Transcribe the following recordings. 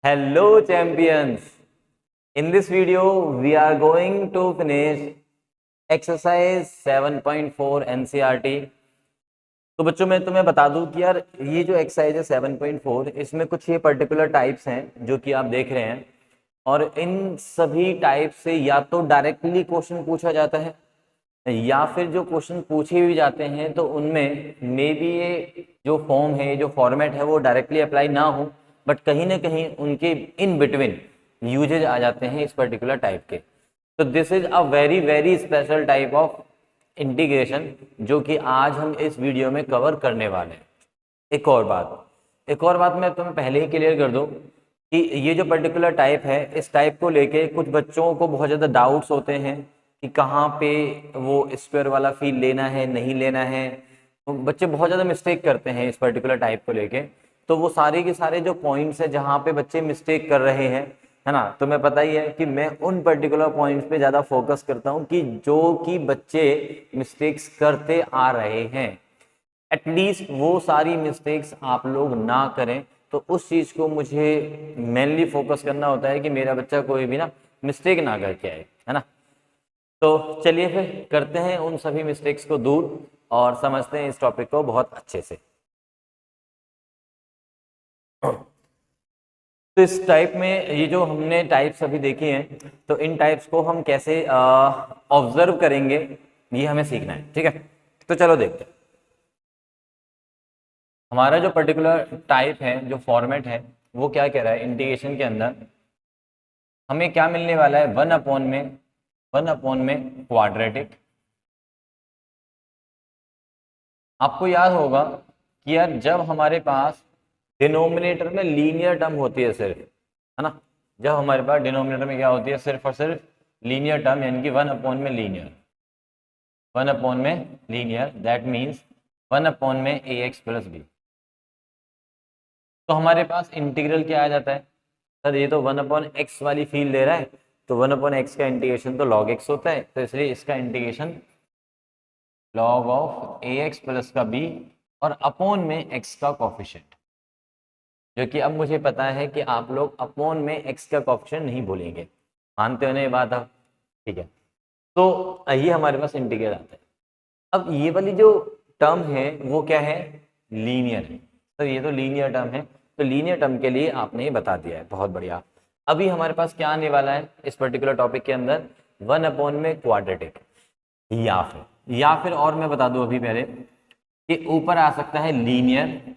Hello champions. In this video we are going to finish exercise 7.4 NCERT। तो बच्चों मैं तुम्हें बता दूं कि यार ये जो एक्सरसाइज है 7.4 इसमें कुछ ये पर्टिकुलर टाइप्स हैं जो कि आप देख रहे हैं, और इन सभी टाइप से या तो डायरेक्टली क्वेश्चन पूछा जाता है या फिर जो क्वेश्चन पूछे भी जाते हैं तो उनमें मे बी ये जो फॉर्म है, जो फॉर्मेट है वो डायरेक्टली अप्लाई ना हो, बट कहीं ना कहीं उनके इन बिटवीन यूजेज आ जाते हैं इस पर्टिकुलर टाइप के। तो this is a very very special type of integration जो कि आज हम इस वीडियो में कवर करने वाले हैं। एक और बात मैं तुम्हें पहले ही क्लियर कर दूं कि ये जो पर्टिकुलर टाइप है, इस टाइप को लेके कुछ बच्चों को बहुत ज़्यादा डाउट्स होते हैं कि कहाँ पे वो स्क्वायर वाला फील लेना है नहीं लेना है। तो बच्चे बहुत ज़्यादा मिस्टेक करते हैं इस पर्टिकुलर टाइप को लेके। तो वो सारे के सारे जो पॉइंट्स है जहाँ पे बच्चे मिस्टेक कर रहे हैं, है ना, तुम्हें पता ही है कि मैं उन पर्टिकुलर पॉइंट्स पे ज़्यादा फोकस करता हूँ कि जो कि बच्चे मिस्टेक्स करते आ रहे हैं, एटलीस्ट वो सारी मिस्टेक्स आप लोग ना करें। तो उस चीज़ को मुझे मेनली फोकस करना होता है कि मेरा बच्चा कोई भी ना मिस्टेक ना करके आए, है ना। तो चलिए फिर करते हैं उन सभी मिस्टेक्स को दूर और समझते हैं इस टॉपिक को बहुत अच्छे से। तो इस टाइप में ये जो हमने टाइप्स अभी देखे हैं, तो इन टाइप्स को हम कैसे ऑब्जर्व करेंगे ये हमें सीखना है, ठीक है। तो चलो देखते हैं हमारा जो पर्टिकुलर टाइप है, जो फॉर्मेट है, वो क्या कह रहा है। इंटीग्रेशन के अंदर हमें क्या मिलने वाला है, वन अपॉन में क्वाड्रेटिक। आपको याद होगा कि यार जब हमारे पास डिनोमिनेटर में लीनियर टर्म होती है सिर्फ, है ना, जब हमारे पास डिनोमिनेटर में क्या होती है, सिर्फ और सिर्फ लीनियर टर्म, यानी कि वन अपॉन में linear, that means one upon में ए एक्स प्लस बी। तो हमारे पास इंटीग्रल क्या आ जाता है, सर ये तो वन अपॉन एक्स वाली फील दे रहा है, तो वन अपॉन एक्स का इंटीग्रेशन तो लॉग एक्स होता है, तो इसलिए इसका integration log of A x plus का बी और अपॉन में एक्स का कोफिशिएंट, जो कि अब मुझे पता है कि आप लोग अपॉन में एक्स का कोफिशिएंट नहीं बोलेंगे, मानते हो ना ये बात आप, ठीक है। तो ये हमारे पास इंटीग्रल आता है। अब ये वाली जो टर्म है वो क्या है, लीनियर है। तो ये तो लीनियर टर्म है, तो लीनियर टर्म के लिए आपने ये बता दिया है, बहुत बढ़िया। अभी हमारे पास क्या आने वाला है इस पर्टिकुलर टॉपिक के अंदर, वन अपॉन में क्वाड्रेटिक, या फिर और मैं बता दूं अभी पहले कि ऊपर आ सकता है लीनियर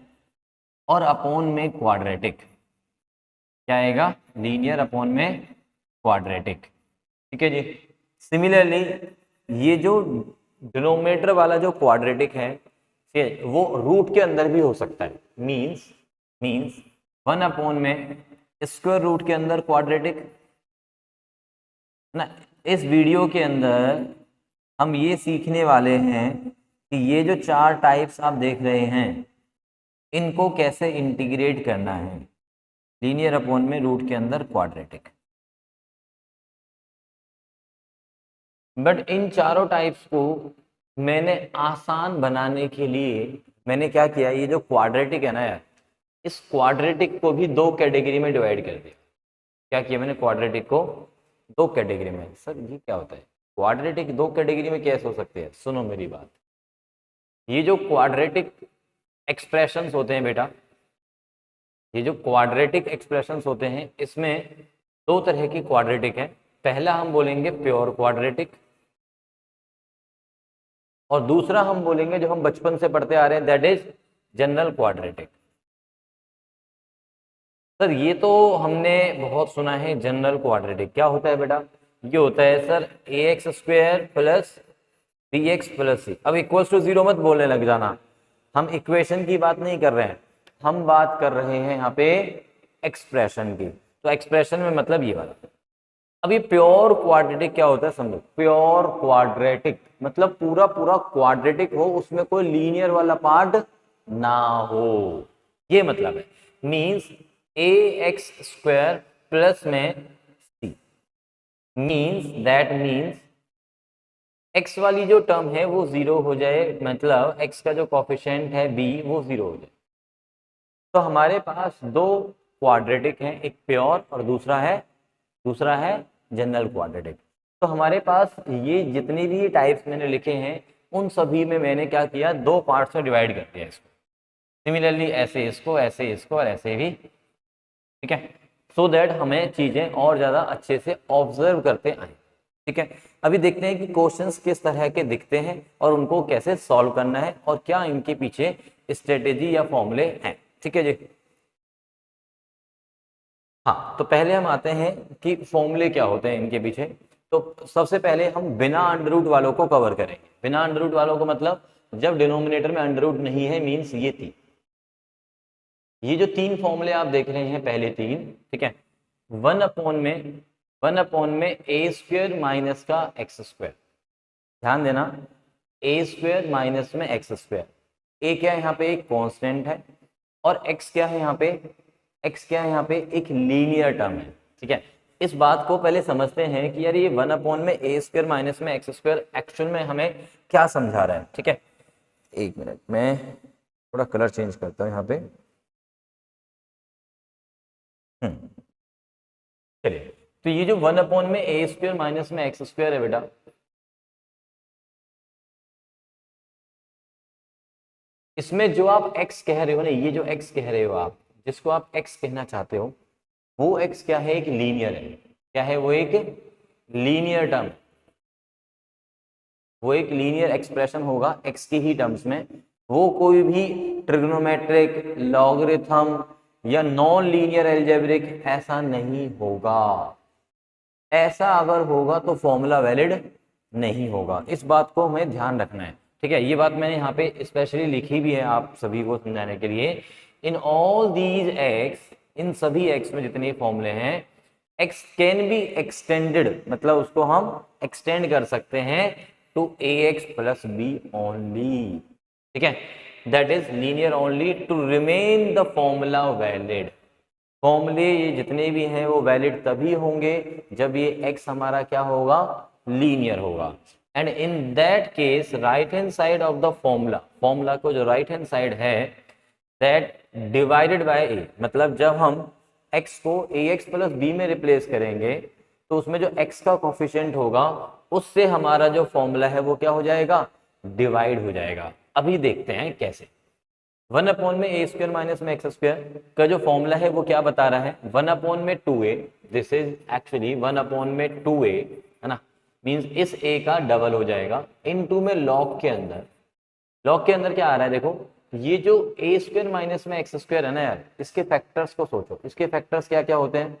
और अपॉन में क्वाड्रेटिक। क्या आएगा, लीनियर अपॉन में क्वाड्रेटिक, ठीक है जी। सिमिलरली ये जो डिनोमिनेटर वाला जो क्वाड्रेटिक है वो रूट के अंदर भी हो सकता है, मींस वन अपॉन में स्क्वायर रूट के अंदर क्वाड्रेटिक ना। इस वीडियो के अंदर हम ये सीखने वाले हैं कि ये जो चार टाइप्स आप देख रहे हैं इनको कैसे इंटीग्रेट करना है, लीनियर अपॉन में रूट के अंदर क्वाड्रेटिक। बट इन चारों टाइप्स को मैंने आसान बनाने के लिए मैंने क्या किया, ये जो क्वाड्रेटिक है ना यार, इस क्वाड्रेटिक को भी दो कैटेगरी में डिवाइड कर दिया। क्या किया मैंने, क्वाड्रेटिक को दो कैटेगरी में। सर ये क्या होता है, क्वाड्रेटिक दो कैटेगरी में कैसे हो सकते हैं, सुनो मेरी बात। ये जो क्वाड्रेटिक एक्सप्रेशंस होते हैं बेटा, ये जो क्वाड्रेटिक एक्सप्रेशंस होते हैं इसमें दो तरह की क्वाड्रेटिक है। पहला हम बोलेंगे प्योर क्वाड्रेटिक, और दूसरा हम बोलेंगे जो हम बचपन से पढ़ते आ रहे हैं, that is general quadratic. Sir ये तो हमने बहुत सुना है जनरल क्वाड्रेटिक, क्या होता है बेटा, ये होता है sir a x square plus b x plus c. अब इक्वल्स टू जीरो मत बोलने लग जाना, हम इक्वेशन की बात नहीं कर रहे हैं, हम बात कर रहे हैं यहाँ पे एक्सप्रेशन की। तो एक्सप्रेशन में मतलब ये वाला। अब ये प्योर क्वाड्रेटिक क्या होता है समझो, प्योर क्वाड्रेटिक मतलब पूरा पूरा क्वाड्रेटिक हो, उसमें कोई लीनियर वाला पार्ट ना हो, ये मतलब है। मींस ए एक्स स्क्वायर प्लस में सी, दैट मीन्स एक्स वाली जो टर्म है वो जीरो हो जाए, मतलब एक्स का जो कोफिशिएंट है बी वो जीरो हो जाए। तो हमारे पास दो क्वाड्रेटिक है, एक प्योर और दूसरा है जनरल क्वाड्रेटिक। तो हमारे पास ये जितनी भी टाइप्स मैंने लिखे हैं उन सभी में मैंने क्या किया, दो पार्ट्स में डिवाइड कर दिया इसको। सिमिलरली ऐसे इसको, ऐसे इसको और ऐसे भी, ठीक है, सो दैट हमें चीजें और ज्यादा अच्छे से ऑब्जर्व करते आए। ठीक है, अभी देखते हैं कि क्वेश्चंस किस तरह के दिखते हैं और उनको कैसे सॉल्व करना है और क्या इनके पीछे स्ट्रेटेजी या फॉर्मूले हैं। ठीक है जी, हाँ, तो पहले हम आते हैं कि फॉर्मूले क्या होते हैं इनके पीछे। तो सबसे पहले हम बिना अंडर रूट वालों को कवर करेंगे। बिना अंडर रूट वालों को मतलब जब डिनोमिनेटर में अंडर रूट नहीं है, मीन्स ये जो तीन फॉर्मूले आप देख रहे हैं, पहले तीन, ठीक है, वन अपॉन में ए स्क्वेयर माइनस का एक्स स्क्वेयर, ध्यान देना, ए स्क्वेयर माइनस में एक्स स्क्वेयर, ए क्या है यहाँ पे, एक कांस्टेंट है, और एक्स क्या है यहाँ पे, एक्स क्या है यहाँ पे, एक लीनियर टर्म है। ठीक है, इस बात को पहले समझते हैं कि यार ये वन अपॉन में ए स्क्वेयर माइनस में एक्स स्क्वेयर एक्चुअल में हमें क्या समझा रहा है। ठीक है, एक मिनट, मैं थोड़ा कलर चेंज करता हूँ यहाँ पे। चलिए, तो ये जो वन अपॉन में ए स्क्वेयर माइनस में एक्स स्क्वेयर है बेटा, इसमें जो आप x कह रहे हो ना, ये जो x कह रहे हो आप, जिसको आप x कहना चाहते हो, वो x क्या है, एक लीनियर है। क्या है वो, एक लीनियर टर्म, वो एक लीनियर एक्सप्रेशन होगा x की ही टर्म्स में। वो कोई भी ट्रिग्नोमेट्रिक, लॉगरिथम या नॉन लीनियर एल्जेब्रिक ऐसा नहीं होगा। ऐसा अगर होगा तो फॉर्मूला वैलिड नहीं होगा। इस बात को हमें ध्यान रखना है। ठीक है, ये बात मैंने यहाँ पे स्पेशली लिखी भी है आप सभी को समझाने के लिए। इन ऑल दीज एक्स, इन सभी एक्स में जितने फॉर्मूले हैं, एक्स कैन बी एक्सटेंडेड, मतलब उसको हम एक्सटेंड कर सकते हैं to a x plus b only. ठीक है, that is linear only to remain the formula valid. फॉर्मूले ये जितने भी हैं वो वैलिड तभी होंगे जब ये x हमारा क्या होगा, लीनियर होगा। And in that case right hand side of the formula को जो राइट हैंड साइड है, दैट डिवाइडेड बाय a, मतलब जब हम x को ax प्लस b में रिप्लेस करेंगे तो उसमें जो x का कोफिशिएंट होगा उससे हमारा जो फॉर्मूला है वो क्या हो जाएगा, डिवाइड हो जाएगा। अभी देखते हैं कैसे। वन अपॉन में ए स्क्वायर माइनस में एक्स स्क्वायर का जो फॉर्मूला है वो क्या बता रहा है, वन अपॉन में 2a, this is actually one upon में 2a, है ना, मींस इस a का डबल हो जाएगा इनटू में लॉग के अंदर। लॉग के अंदर क्या आ रहा है, देखो ये जो ए स्क्वायर माइनस में एक्स स्क्वायर है ना यार, इसके फैक्टर्स को सोचो। इसके फैक्टर्स क्या क्या होते हैं,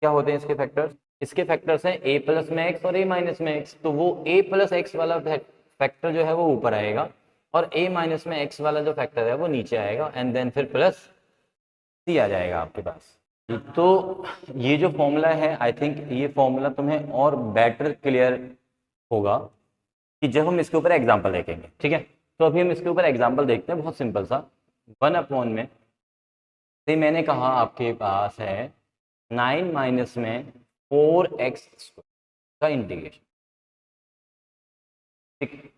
क्या होते हैं इसके फैक्टर्स? इसके फैक्टर्स हैं a प्लस में एक्स और a माइनस में एक्स। तो वो a प्लस एक्स वाला फैक्टर जो है वो ऊपर आएगा और a माइनस में x वाला जो फैक्टर है वो नीचे आएगा, एंड देन फिर प्लस c आ जाएगा आपके पास। तो ये जो फॉर्मूला है, आई थिंक ये फॉर्मूला तुम्हें और बेटर क्लियर होगा कि जब हम इसके ऊपर एग्जांपल देखेंगे। ठीक है, तो अभी हम इसके ऊपर एग्जांपल देखते हैं, बहुत सिंपल सा। वन अपॉन में से मैंने कहा आपके पास है 9 माइनस में 4x का इंटीग्रेशन। ठीक,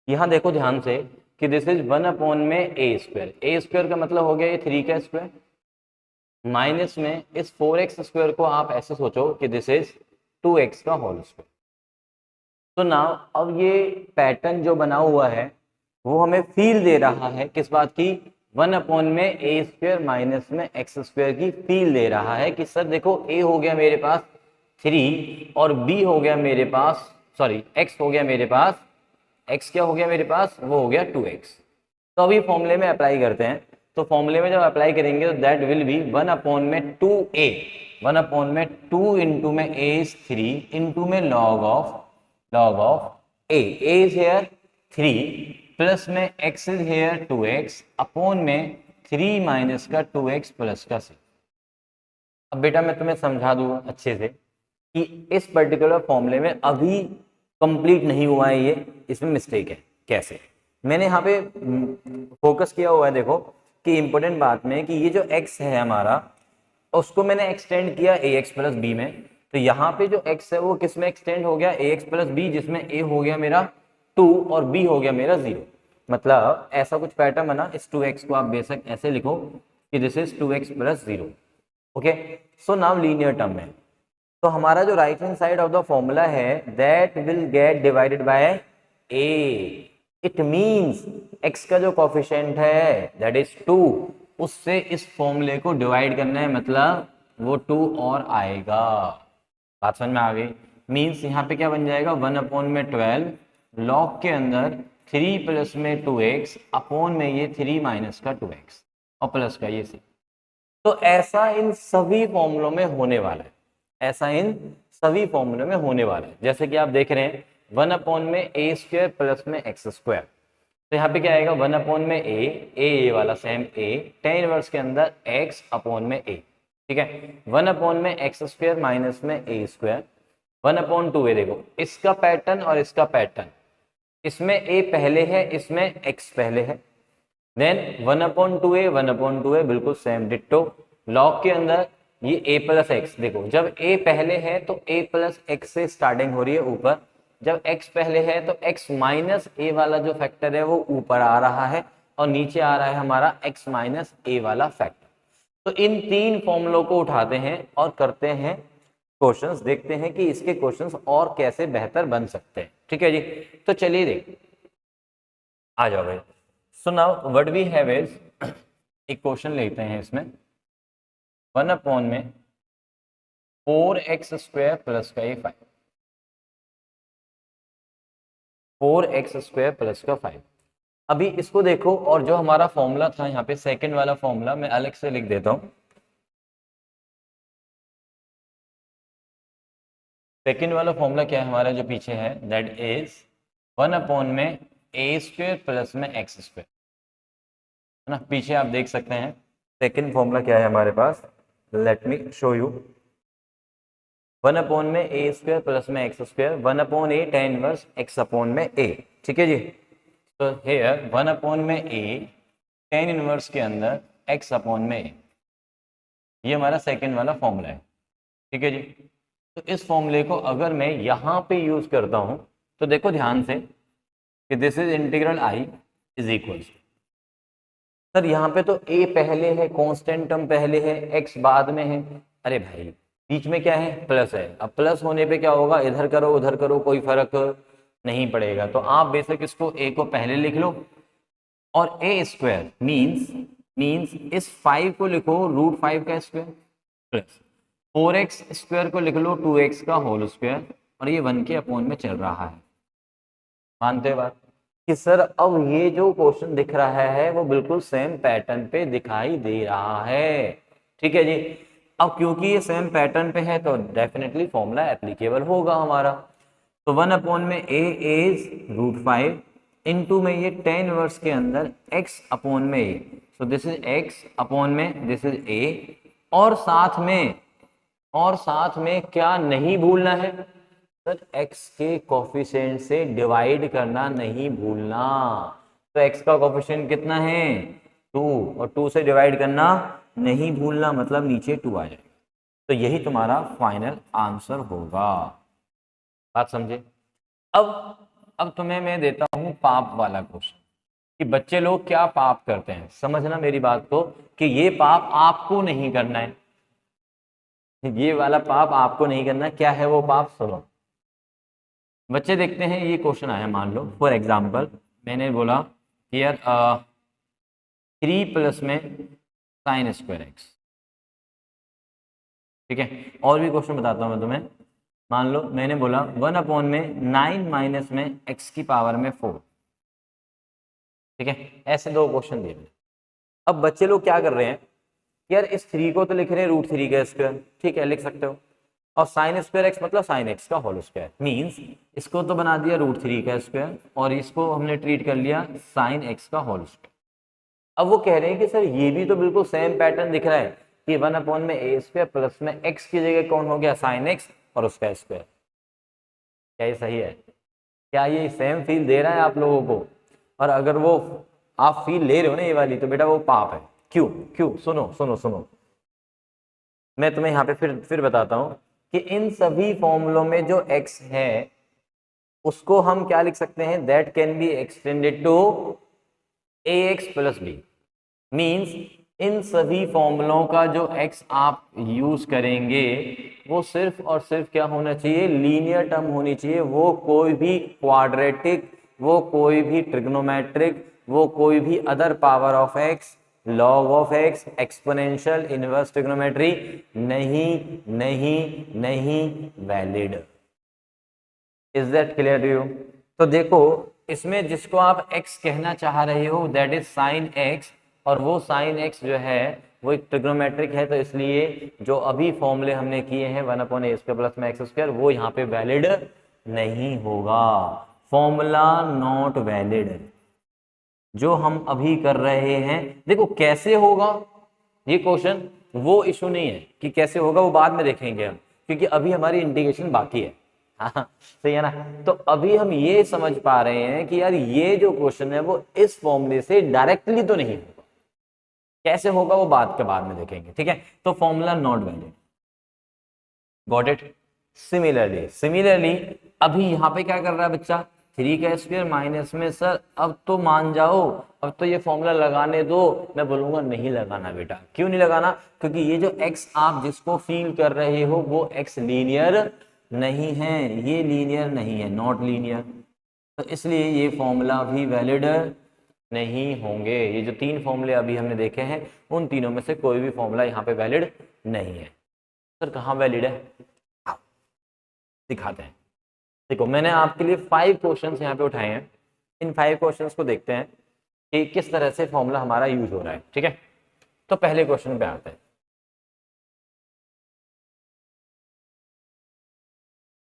यहाँ देखो ध्यान से कि दिस इज वन अपॉन में ए स्क्वायर। ए स्क्वायर का मतलब हो गया ये 3 का स्क्वायर, माइनस में इस 4x स्क्वायर को आप ऐसे सोचो कि दिस इज 2x का होल स्क्वायर। तो नाउ अब ये पैटर्न जो बना हुआ है वो हमें फील दे रहा है किस बात की, वन अपॉन में ए स्क्वायर माइनस में एक्स स्क्वायर की फील दे रहा है कि सर देखो a हो गया मेरे पास 3 और b हो गया मेरे पास, सॉरी x हो गया मेरे पास, x क्या हो गया मेरे पास, वो हो गया 2x। तो अभी फॉर्मूले में अप्लाई करते हैं। तो फॉर्मूले में जब अप्लाई करेंगे तो that will be one upon में 2a, वन अपॉन में 2 इंटू में a इज 3 इंटू में log of a is here 3 plus में x is here 2x upon में 3 माइनस का 2x प्लस का c। अब बेटा मैं तुम्हें समझा दूं अच्छे से कि इस पर्टिकुलर फॉर्मूले में अभी कंप्लीट नहीं हुआ है ये, इसमें मिस्टेक है। कैसे? मैंने यहाँ पे फोकस किया हुआ है, देखो कि इंपॉर्टेंट बात में कि ये जो x है हमारा उसको मैंने एक्सटेंड किया ax प्लस b में। तो यहाँ पे जो x है वो किस में एक्सटेंड हो गया, ax प्लस b, जिसमें a हो गया मेरा 2 और b हो गया मेरा 0। मतलब ऐसा कुछ पैटर्न बना, इस 2x को आप बेशक ऐसे लिखो कि this is 2x plus 0। Okay, so now linear term में तो हमारा जो right hand side of the formula है that will get divided by a। It means x का जो कोफिशिएंट है दैट इज 2, उससे इस फॉर्मूले को डिवाइड करना है, मतलब वो 2 और आएगा। बात समझ में आ गई? मींस यहाँ पे क्या बन जाएगा, 1/12 लॉग के अंदर 3 प्लस में 2x अपॉन में ये 3 माइनस का 2x और प्लस का ये c। तो ऐसा इन सभी फॉर्मूलों में होने वाला है, ऐसा इन सभी फॉर्मूलों में होने वाला है। जैसे कि आप देख रहे हैं 1/में a² प्लस में x², तो यहाँ पे क्या आएगा 1/ में a वाला सेम a, tan इनवर्स के अंदर x अपॉन में a, ठीक है। 1/ में x² माइनस में a², 1/2 है। देखो इसका पैटर्न और इसका पैटर्न, इसमें a पहले है, इसमें x पहले है। देन 1/2a 1/2a बिल्कुल सेम डिट्टो। लॉग के अंदर ये a प्लस एक्स, देखो जब a पहले है तो a प्लस एक्स से स्टार्टिंग हो रही है ऊपर, जब x पहले है तो x माइनस a वाला जो फैक्टर है वो ऊपर आ रहा है और नीचे आ रहा है हमारा x माइनस a वाला फैक्टर। तो इन तीन फॉर्मूलों को उठाते हैं और करते हैं क्वेश्चंस, देखते हैं कि इसके क्वेश्चंस और कैसे बेहतर बन सकते हैं। ठीक है जी, तो चलिए देख आ जाओ भाई। So now what we have is, एक क्वेश्चन लेते हैं इसमें 1/ में 4x² प्लस का ये 5, 4x² प्लस का 5। अभी इसको देखो, और जो हमारा फॉर्मूला था यहाँ पे सेकंड वाला फॉर्मूला मैं अलग से लिख देता हूँ। सेकंड वाला फॉर्मूला क्या है हमारा जो पीछे है, दैट इज 1/ में a² प्लस में x², है ना। पीछे आप देख सकते हैं सेकंड फॉर्मूला क्या है हमारे पास, लेट मी शो यू। 1/ में a² प्लस में x², 1/a tan inverse x upon में a, ठीक है जी। तो हेयर 1/ में a tan इनवर्स के अंदर x अपॉन में a, ये हमारा सेकंड वाला फॉर्मूला है, ठीक है जी। तो इस फॉर्मूले को अगर मैं यहाँ पे यूज करता हूँ तो देखो ध्यान से कि this is integral i is equal, sir यहाँ पे तो a पहले है, कांस्टेंट टर्म पहले है, x बाद में है। अरे भाई बीच में क्या है, प्लस है। अब प्लस होने पे क्या होगा, इधर करो उधर करो कोई फर्क नहीं पड़ेगा। तो आप बेशक इसको a को पहले लिख लो और a² मीन्स इस 5 को लिखो √5 का स्क्वायर प्लस 4x² को लिख लो 2x का होल स्क्वायर, और ये 1 के अपॉन में चल रहा है। मानते हो बात कि सर अब ये जो क्वेश्चन दिख रहा है वो बिल्कुल सेम पैटर्न पे दिखाई दे रहा है, ठीक है जी। अब क्योंकि ये सेम पैटर्न पे है तो डेफिनेटली फॉर्मूला एप्लीकेबल होगा हमारा। तो 1/ में a इज √5 इनटू में ये tan इनवर्स के अंदर x अपॉन में a, so this is x upon में दिस इज a, और साथ में क्या नहीं भूलना है सर, x के कोफिशिएंट से डिवाइड करना नहीं भूलना। तो x का कोफिशिएंट कितना है 2, और 2 से डिवाइड करना नहीं भूलना, मतलब नीचे 2 आ जाएगा। तो यही तुम्हारा फाइनल आंसर होगा। बात समझे? अब तुम्हें मैं देता हूं पाप वाला क्वेश्चन कि बच्चे लोग क्या पाप करते हैं। समझना मेरी बात को कि ये पाप आपको नहीं करना है, ये वाला पाप आपको नहीं करना। क्या है वो पाप, सुनो। बच्चे देखते हैं ये क्वेश्चन आया, मान लो फॉर एग्जाम्पल मैंने बोला कि यार 3 प्लस में sin²x, ठीक है। और भी क्वेश्चन बताता हूं मैं तुम्हें। मान लो मैंने बोला 1/ में 9 माइनस में x की पावर में 4, ठीक है। ऐसे दो क्वेश्चन दिए। अब बच्चे लोग क्या कर रहे हैं, यार इस 3 को तो लिख रहे हैं √3 का स्क्वायर, ठीक है लिख सकते हो, और sin²x मतलब sin x का होल स्क्वायर, मीन्स इसको तो बना दिया √3 का स्क्वायर और इसको हमने ट्रीट कर लिया sin x का होल स्क्वायर। अब वो कह रहे हैं कि सर ये भी तो बिल्कुल सेम पैटर्न दिख रहा है कि 1/ में a² प्लस में x की जगह कौन हो गया sin x और उसका स्क्वायर। क्या ये सही है? क्या ये सेम फील दे रहा है आप लोगों को? और अगर वो आप फील ले रहे हो ना ये वाली, तो बेटा वो पाप है। क्यों क्यों? सुनो सुनो सुनो, मैं तुम्हें यहाँ पे फिर बताता हूँ कि इन सभी फॉर्मूलों में जो x है उसको हम क्या लिख सकते हैं, that can be extended to ax plus b, means इन सभी फॉर्मूलों का जो x आप यूज करेंगे वो सिर्फ और सिर्फ क्या होना चाहिए, लीनियर टर्म होनी चाहिए। वो कोई भी क्वाड्रेटिक, वो कोई भी ट्रिग्नोमेट्रिक, वो कोई भी other power of x, log of x, exponential, inverse trigonometry नहीं नहीं नहीं valid. Is that clear to you? तो देखो इसमें जिसको आप x कहना चाह रहे हो दैट इज साइन x, और वो साइन x जो है वो एक ट्रिग्नोमेट्रिक है, तो इसलिए जो अभी फॉर्मूले हमने किए हैं 1/a² प्लस में x², वो यहाँ पे वैलिड नहीं होगा। फॉर्मूला नॉट वैलिड जो हम अभी कर रहे हैं। देखो कैसे होगा ये क्वेश्चन, वो इशू नहीं है कि कैसे होगा, वो बाद में देखेंगे हम, क्योंकि अभी हमारी इंटीग्रेशन बाकी है। हाँ सही है ना। तो अभी हम ये समझ पा रहे हैं कि यार ये जो क्वेश्चन है वो इस फॉर्मूले से डायरेक्टली तो नहीं होगा, कैसे होगा वो बाद में देखेंगे, ठीक है। तो formula not valid, got it. Similarly अभी यहाँ पे क्या कर रहा है बच्चा, 3² माइनस में सर अब तो मान जाओ, अब तो ये फॉर्मूला लगाने दो। मैं बोलूंगा नहीं लगाना बेटा। क्यों नहीं लगाना? क्योंकि ये जो x आप जिसको फील कर रहे हो वो x लीनियर नहीं है, ये लीनियर नहीं है, नॉट लीनियर, तो इसलिए ये फॉर्मूला भी वैलिड नहीं होंगे। ये जो 3 फॉर्मूले अभी हमने देखे हैं उन तीनों में से कोई भी फॉर्मूला यहाँ पे वैलिड नहीं है। सर कहाँ वैलिड है, दिखाते हैं। देखो मैंने आपके लिए 5 क्वेश्चंस यहाँ पे उठाए हैं, इन 5 क्वेश्चंस को देखते हैं कि किस तरह से फॉर्मूला हमारा यूज हो रहा है, ठीक है। तो पहले क्वेश्चन पे आते हैं।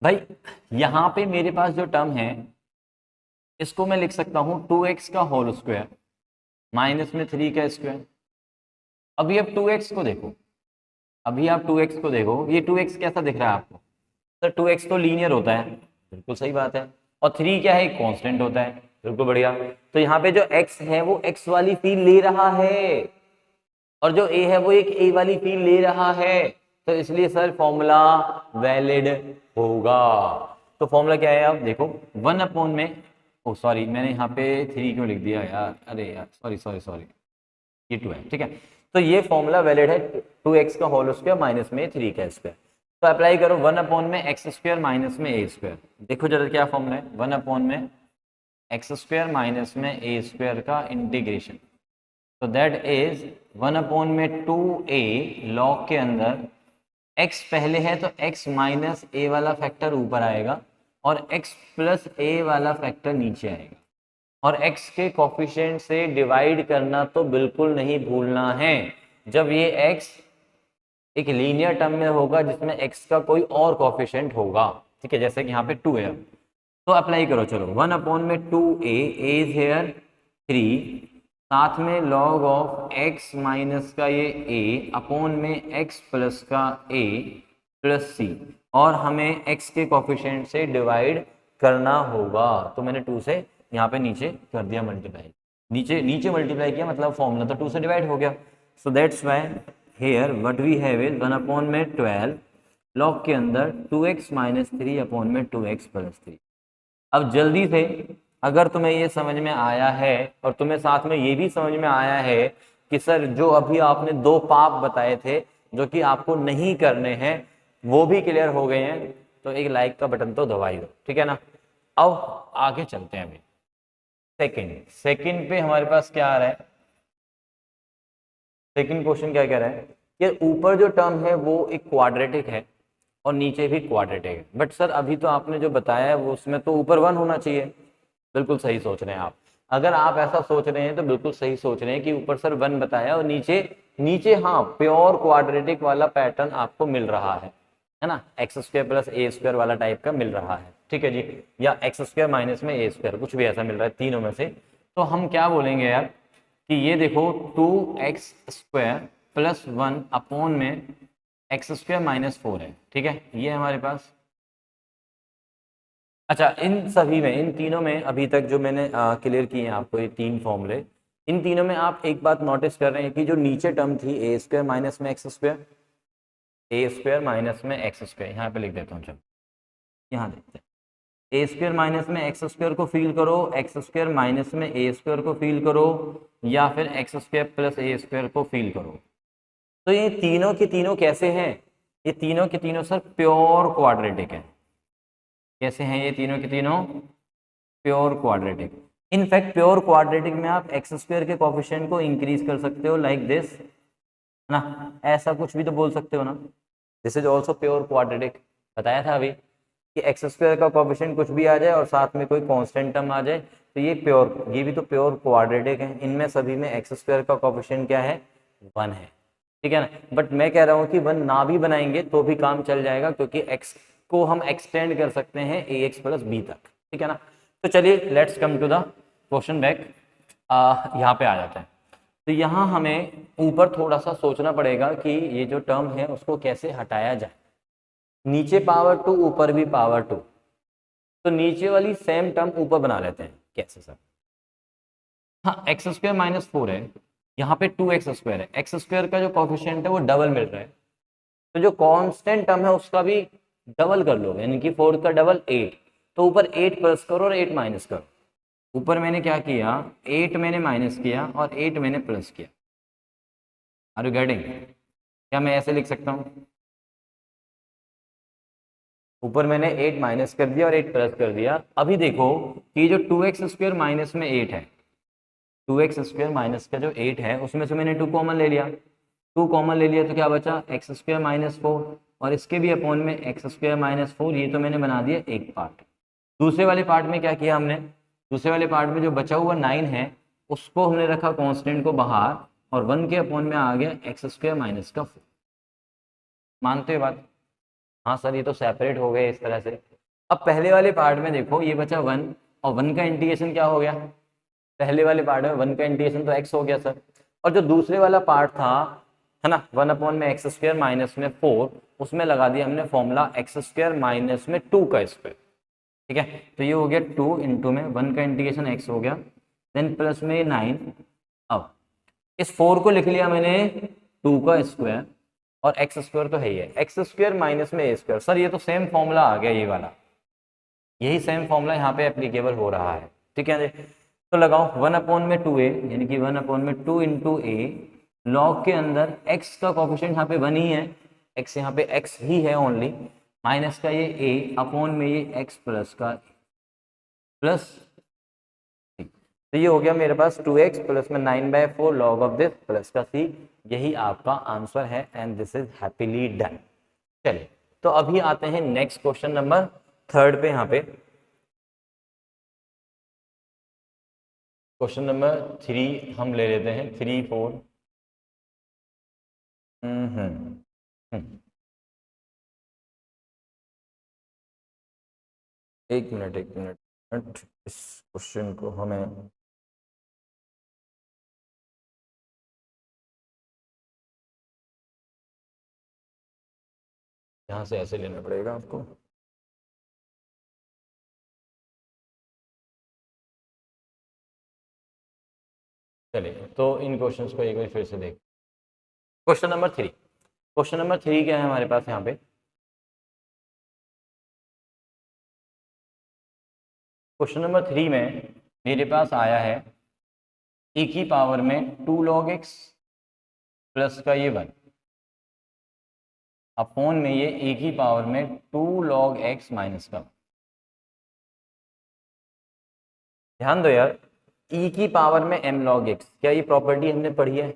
भाई यहाँ पे मेरे पास जो टर्म है इसको मैं लिख सकता हूँ 2x का होल स्क्वायर माइनस में 3 का स्क्वायर। अभी आप 2x को देखो, अभी आप 2x को देखो, ये 2x कैसा दिख रहा है आपको? सर 2x तो लीनियर होता है, बिल्कुल सही बात है, और 3 क्या है, एक कांस्टेंट होता है, बिल्कुल बढ़िया। तो यहाँ पे जो x है वो x वाली फील ले रहा है, और जो a है वो एक a वाली फील ले रहा है, तो इसलिए सर फॉर्मूला वैलिड होगा। तो फॉर्मूला क्या है आप देखो, 1 में, ओ सॉरी मैंने यहाँ पे 3 क्यों लिख दिया यार, अरे यार सॉरी, ये 2 है, ठीक है। तो ये फॉर्मूला वैलिड है 2x का होल स्क्वायर माइनस में 3 का स्क्वायर। तो अप्लाई करो 1 में x² माइनस में a²। देखो जरा क्या फॉर्मूला है, 1 में x² माइनस में a² का इंटीग्रेशन, तो दैट इज 1 में 2a लॉग के अंदर x पहले है तो x माइनस a वाला फैक्टर ऊपर आएगा और x प्लस a वाला फैक्टर नीचे आएगा, और x के कोफिशिएंट से डिवाइड करना तो बिल्कुल नहीं भूलना है जब ये x एक लीनियर टर्म में होगा जिसमें x का कोई और कोफिशिएंट होगा, ठीक है, जैसे कि यहाँ पे 2 है। तो अप्लाई करो, चलो 1 में 2a इज हेयर 3, साथ में लॉग ऑफ x माइनस का ये a अपॉन में x प्लस का a प्लस c, और हमें x के कोफिशिएंट से डिवाइड करना होगा। तो मैंने 2 से यहाँ पे नीचे कर दिया मल्टीप्लाई, नीचे मल्टीप्लाई किया, मतलब फॉर्मूला तो 2 से डिवाइड हो गया। So that's why here what we have is 1 में 12 लॉग के अंदर 2x माइनस 3 अपॉन में 2x प्लस 3। अब जल्दी से अगर तुम्हें ये समझ में आया है और तुम्हें साथ में ये भी समझ में आया है कि सर जो अभी आपने 2 पाप बताए थे जो कि आपको नहीं करने हैं वो भी क्लियर हो गए हैं, तो एक लाइक का बटन तो दबा ही दो, ठीक है ना। अब आगे चलते हैं। अभी सेकंड पे हमारे पास क्या आ रहा है, सेकंड क्वेश्चन क्या कह रहा है कि ऊपर जो टर्म है वो एक क्वाड्रेटिक है और नीचे भी क्वाड्रेटिक है, बट सर अभी तो आपने जो बताया है वो उसमें तो ऊपर 1 होना चाहिए। बिल्कुल सही सोच रहे हैं आप, अगर आप ऐसा सोच रहे हैं तो बिल्कुल सही सोच रहे हैं कि ऊपर सर 1 बताया और नीचे नीचे हाँ प्योर क्वाड्रेटिक वाला पैटर्न आपको मिल रहा है ना, x² प्लस a² वाला टाइप का मिल रहा है, ठीक है जी, या x² माइनस में a², कुछ भी ऐसा मिल रहा है तीनों में से। तो हम क्या बोलेंगे यार कि ये देखो 2x² प्लस 1 अपॉन में x² माइनस 4 है, ठीक है, ये हमारे पास। अच्छा इन सभी में, इन तीनों में अभी तक जो मैंने क्लियर किए हैं आपको ये 3 फॉर्मूले, इन तीनों में आप एक बात नोटिस कर रहे हैं कि जो नीचे टर्म थी a² माइनस में x², a² माइनस में x², यहाँ पे लिख देता हूँ, चलो यहाँ देखते हैं। ए स्क्वायर माइनस में एक्स स्क्वायर को फील करो, एक्स स्क्वायर माइनस में ए स्क्वायर को फील करो, या फिर एक्स स्क्वायर प्लस ए स्क्वायर को फील करो। तो ये तीनों के तीनों कैसे हैं? ये तीनों के तीनों सर प्योर क्वाड्रेटिक है। कैसे हैं ये तीनों के तीनों? Pure quadratic. In fact pure quadratic में आप एक्स स्क्वायर के कोफिशिएंट को इंक्रीज कर सकते हो लाइक दिस ना, ऐसा कुछ भी तो बोल सकते हो ना, this is also pure quadratic. बताया था अभी कि एक्स स्क्वायर का कोफिशिएंट कुछ भी आ जाए और साथ में कोई कांस्टेंट टर्म आ जाए तो ये प्योर, ये भी तो प्योर क्वाड्रेटिक है। इनमें सभी में एक्स स्क्वायर का कोफिशिएंट क्या है? 1 है, ठीक है ना। बट मैं कह रहा हूँ कि 1 ना भी बनाएंगे तो भी काम चल जाएगा, क्योंकि x को हम एक्सटेंड कर सकते हैं ax प्लस b तक, ठीक है ना। तो चलिए let's come to the question back. यहाँ पे आ जाते हैं। तो यहाँ हमें ऊपर थोड़ा सा सोचना पड़ेगा कि ये जो टर्म है उसको कैसे हटाया जाए। नीचे पावर 2, ऊपर भी पावर 2, तो नीचे वाली सेम टर्म ऊपर बना लेते हैं। कैसे सर? हाँ, एक्स स्क्वायर माइनस 4 है, यहाँ पे 2x स्क्वायर है, एक्स स्क्वायर का जो कोफिशिएंट है वो डबल मिल रहा है, तो जो कांस्टेंट टर्म है उसका भी डबल कर लो, यानी कि 4 का डबल 8, तो ऊपर 8 प्लस करो और 8 माइनस करो। ऊपर मैंने क्या किया? 8 मैंने माइनस किया और 8 मैंने प्लस किया। Are you getting? क्या मैं ऐसे लिख सकता हूँ? ऊपर मैंने 8 माइनस कर दिया और 8 प्लस कर दिया। अभी देखो कि जो 2x स्क्वायर माइनस में 8 है, 2x स्क्वायर माइनस का जो 8 है उसमें से मैंने 2 कॉमन ले लिया, 2 कॉमन ले लिया तो क्या बचा? एक्स स्क्वायर माइनस 4, और इसके भी अपॉन में एक्स स्क्वायर माइनस 4, ये तो मैंने बना दिया एक पार्ट। दूसरे वाले पार्ट में क्या किया हमने? दूसरे वाले पार्ट में जो बचा हुआ 9 है उसको हमने रखा कांस्टेंट को बाहर, और 1 के अपॉन में आ गया एक्स स्क्वायर माइनस का 4। मानते हो बात? हाँ सर, ये तो सेपरेट हो गए इस तरह से। अब पहले वाले पार्ट में देखो ये बचा 1, और 1 का इंटीग्रेशन क्या हो गया? पहले वाले पार्ट में 1 का इंटीग्रेशन तो x हो गया सर, और जो दूसरे वाला पार्ट था है ना 1 अपॉन में एक्स स्क्वायर माइनस में 4, उसमें लगा दिया हमने फॉर्मूला एक्स स्क्वायर माइनस में 2 का स्क्वायर, ठीक है। तो ये हो गया 2 इंटू में 1 का इंटीग्रेशन x हो गया, देन प्लस में 9। अब इस 4 को लिख लिया मैंने 2 का स्क्वायर, और एक्स स्क्वायर तो है ही है, एक्स स्क्वायर माइनस में ए स्क्वायर। सर ये तो सेम फॉर्मूला आ गया, ये वाला, यही सेम फॉर्मूला यहाँ पे एप्लीकेबल हो रहा है, ठीक है। तो लगाओ 1 अपॉन में 2a, यानी कि 1 अपॉन में 2 इंटू ए, लॉग के अंदर x का कोफिशिएंट यहाँ पे 1 ही है, x यहाँ पे x ही है ओनली, माइनस का ये a अपॉन में ये x प्लस का प्लस, तो ये हो गया मेरे पास 2x प्लस में 9/4 लॉग ऑफ दिस प्लस का c। यही आपका आंसर है and this is happily done. चलिए, तो अभी आते हैं नेक्स्ट क्वेश्चन नंबर 3 पे। यहाँ पे क्वेश्चन नंबर 3 हम ले लेते हैं, 3 4। एक मिनट, इस क्वेश्चन को हमें यहाँ से ऐसे लेना पड़ेगा आपको। चलिए, तो इन क्वेश्चंस को एक बार फिर से देख। क्वेश्चन नंबर 3, क्वेश्चन नंबर 3 क्या है हमारे पास यहाँ पे? क्वेश्चन नंबर 3 में मेरे पास आया है e की पावर में 2 log x प्लस का ये 1 अपॉन में ये e की पावर में 2 log x माइनस का। ध्यान दो यार, e की पावर में m log x, क्या ये प्रॉपर्टी हमने पढ़ी है?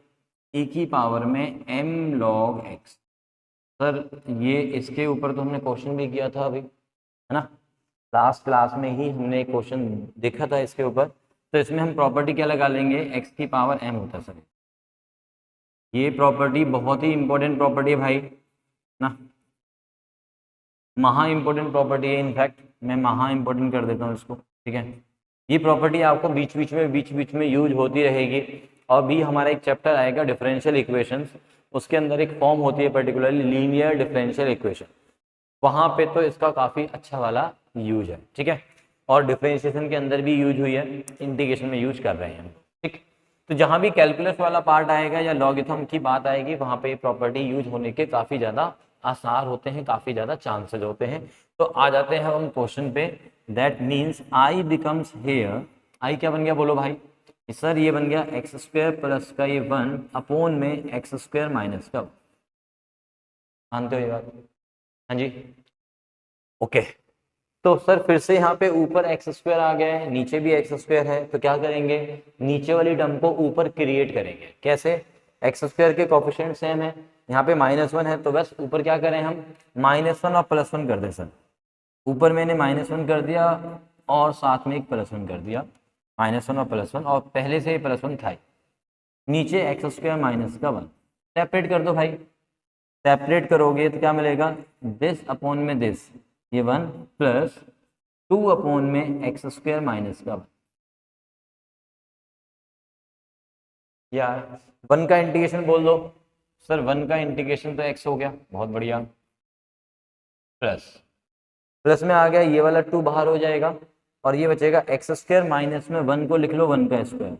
e की पावर में m log x। सर ये इसके ऊपर तो हमने क्वेश्चन भी किया था अभी, है ना, लास्ट क्लास में ही हमने एक क्वेश्चन देखा था इसके ऊपर। तो इसमें हम प्रॉपर्टी क्या लगा लेंगे? x की पावर m होता है सर। ये प्रॉपर्टी बहुत ही इंपॉर्टेंट प्रॉपर्टी है भाई ना, महा इंपॉर्टेंट प्रॉपर्टी है। इनफैक्ट मैं महा इंपॉर्टेंट कर देता हूँ इसको, ठीक है। ये प्रॉपर्टी आपको बीच बीच में यूज होती रहेगी। और भी हमारा एक चैप्टर आएगा डिफरेंशियल इक्वेशंस, उसके अंदर एक फॉर्म होती है पर्टिकुलरली लीनियर डिफरेंशियल इक्वेशन, वहाँ पे तो इसका काफ़ी अच्छा वाला यूज है, ठीक है। और डिफरेंशिएशन के अंदर भी यूज हुई है, इंटीग्रेशन में यूज कर रहे हैं हम, ठीक। तो जहाँ भी कैलकुलस वाला पार्ट आएगा या लॉगरिथम की बात आएगी वहाँ पे ये प्रॉपर्टी यूज होने के काफ़ी ज़्यादा आसार होते हैं, काफी ज्यादा चांसेस होते हैं। तो आ जाते हैं हम क्वेश्चन पे। That means I becomes here, I क्या बन गया बोलो भाई सर, ये बन गया एक्स स्क्वायर प्लस का ये 1 अपॉन में एक्स स्क्वायर माइनस का, मानते हो ये बात? हाँ जी, ओके। तो सर फिर से यहाँ पे ऊपर एक्स स्क्वायर आ गया है, नीचे भी एक्स स्क्वायर है, तो क्या करेंगे, नीचे वाली टर्म को ऊपर क्रिएट करेंगे। कैसे? एक्स स्क्वायर के कोफिशिएंट सेम है, यहाँ पे -1 है, तो बस ऊपर क्या करें हम, -1 और +1 कर दें सर। ऊपर मैंने -1 कर दिया और साथ में एक +1 कर दिया, -1 और +1, और पहले से ही +1 था ही। नीचे एक्स स्क्वायर माइनस का 1 सेपरेट कर दो भाई। सेपरेट करोगे तो क्या मिलेगा, दिस अपॉन में दिस, ये 1 प्लस 2 अपॉन में एक्स स्क्वायर माइनस का 1। यार 1 का इंटीग्रेशन बोल दो सर, 1 का इंटीग्रेशन तो x हो गया, बहुत बढ़िया, प्लस प्लस में आ गया, ये वाला 2 बाहर हो जाएगा और ये बचेगा एक्स स्क्वायर माइनस में 1 को लिख लो 1 का स्क्वायर,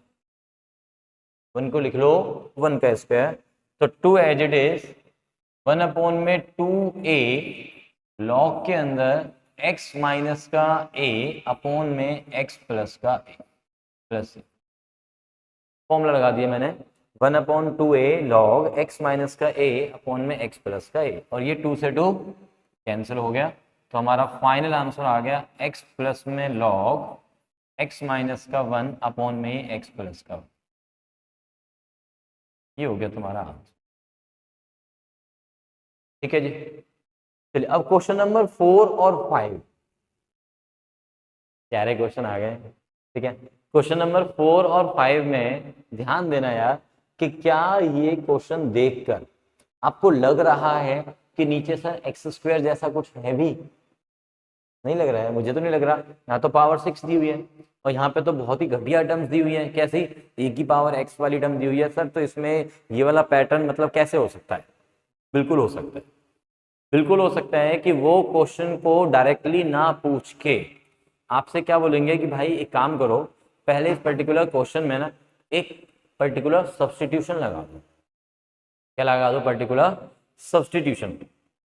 1 को लिख लो 1 का स्क्वायर, तो 2 एज इट इज 1 अपॉन में 2a लॉग के अंदर x माइनस का a अपॉन में x प्लस का a प्लस फॉर्मूला लगा दिया मैंने, 1 upon 2a log x minus का a अपॉन में x प्लस का a, और ये 2 से 2 कैंसिल हो गया, तो हमारा फाइनल आंसर आ गया x प्लस में लॉग x माइनस का 1 अपॉन में x प्लस का 1। ये हो गया तुम्हारा आंसर। ठीक है जी, चलिए अब क्वेश्चन नंबर 4 और 5, प्यारे क्वेश्चन आ गए। ठीक है, क्वेश्चन नंबर 4 और 5 में ध्यान देना यार कि क्या ये क्वेश्चन देखकर आपको लग रहा है कि नीचे सर एक्स स्क्वायर जैसा कुछ है भी? नहीं लग रहा है, मुझे तो नहीं लग रहा। यहाँ तो पावर 6 दी हुई है और यहाँ पे तो बहुत ही घटिया टर्म्स दी हुई है। कैसी? ए की पावर x वाली टर्म दी हुई है सर, तो इसमें ये वाला पैटर्न मतलब कैसे हो सकता है? बिल्कुल हो सकता है, बिल्कुल हो सकता है कि वो क्वेश्चन को डायरेक्टली ना पूछ के आपसे क्या बोलेंगे कि भाई एक काम करो, पहले इस पर्टिकुलर क्वेश्चन में ना एक पर्टिकुलर सब्स्टिट्यूशन लगा दो। क्या लगा दो? Particular substitution.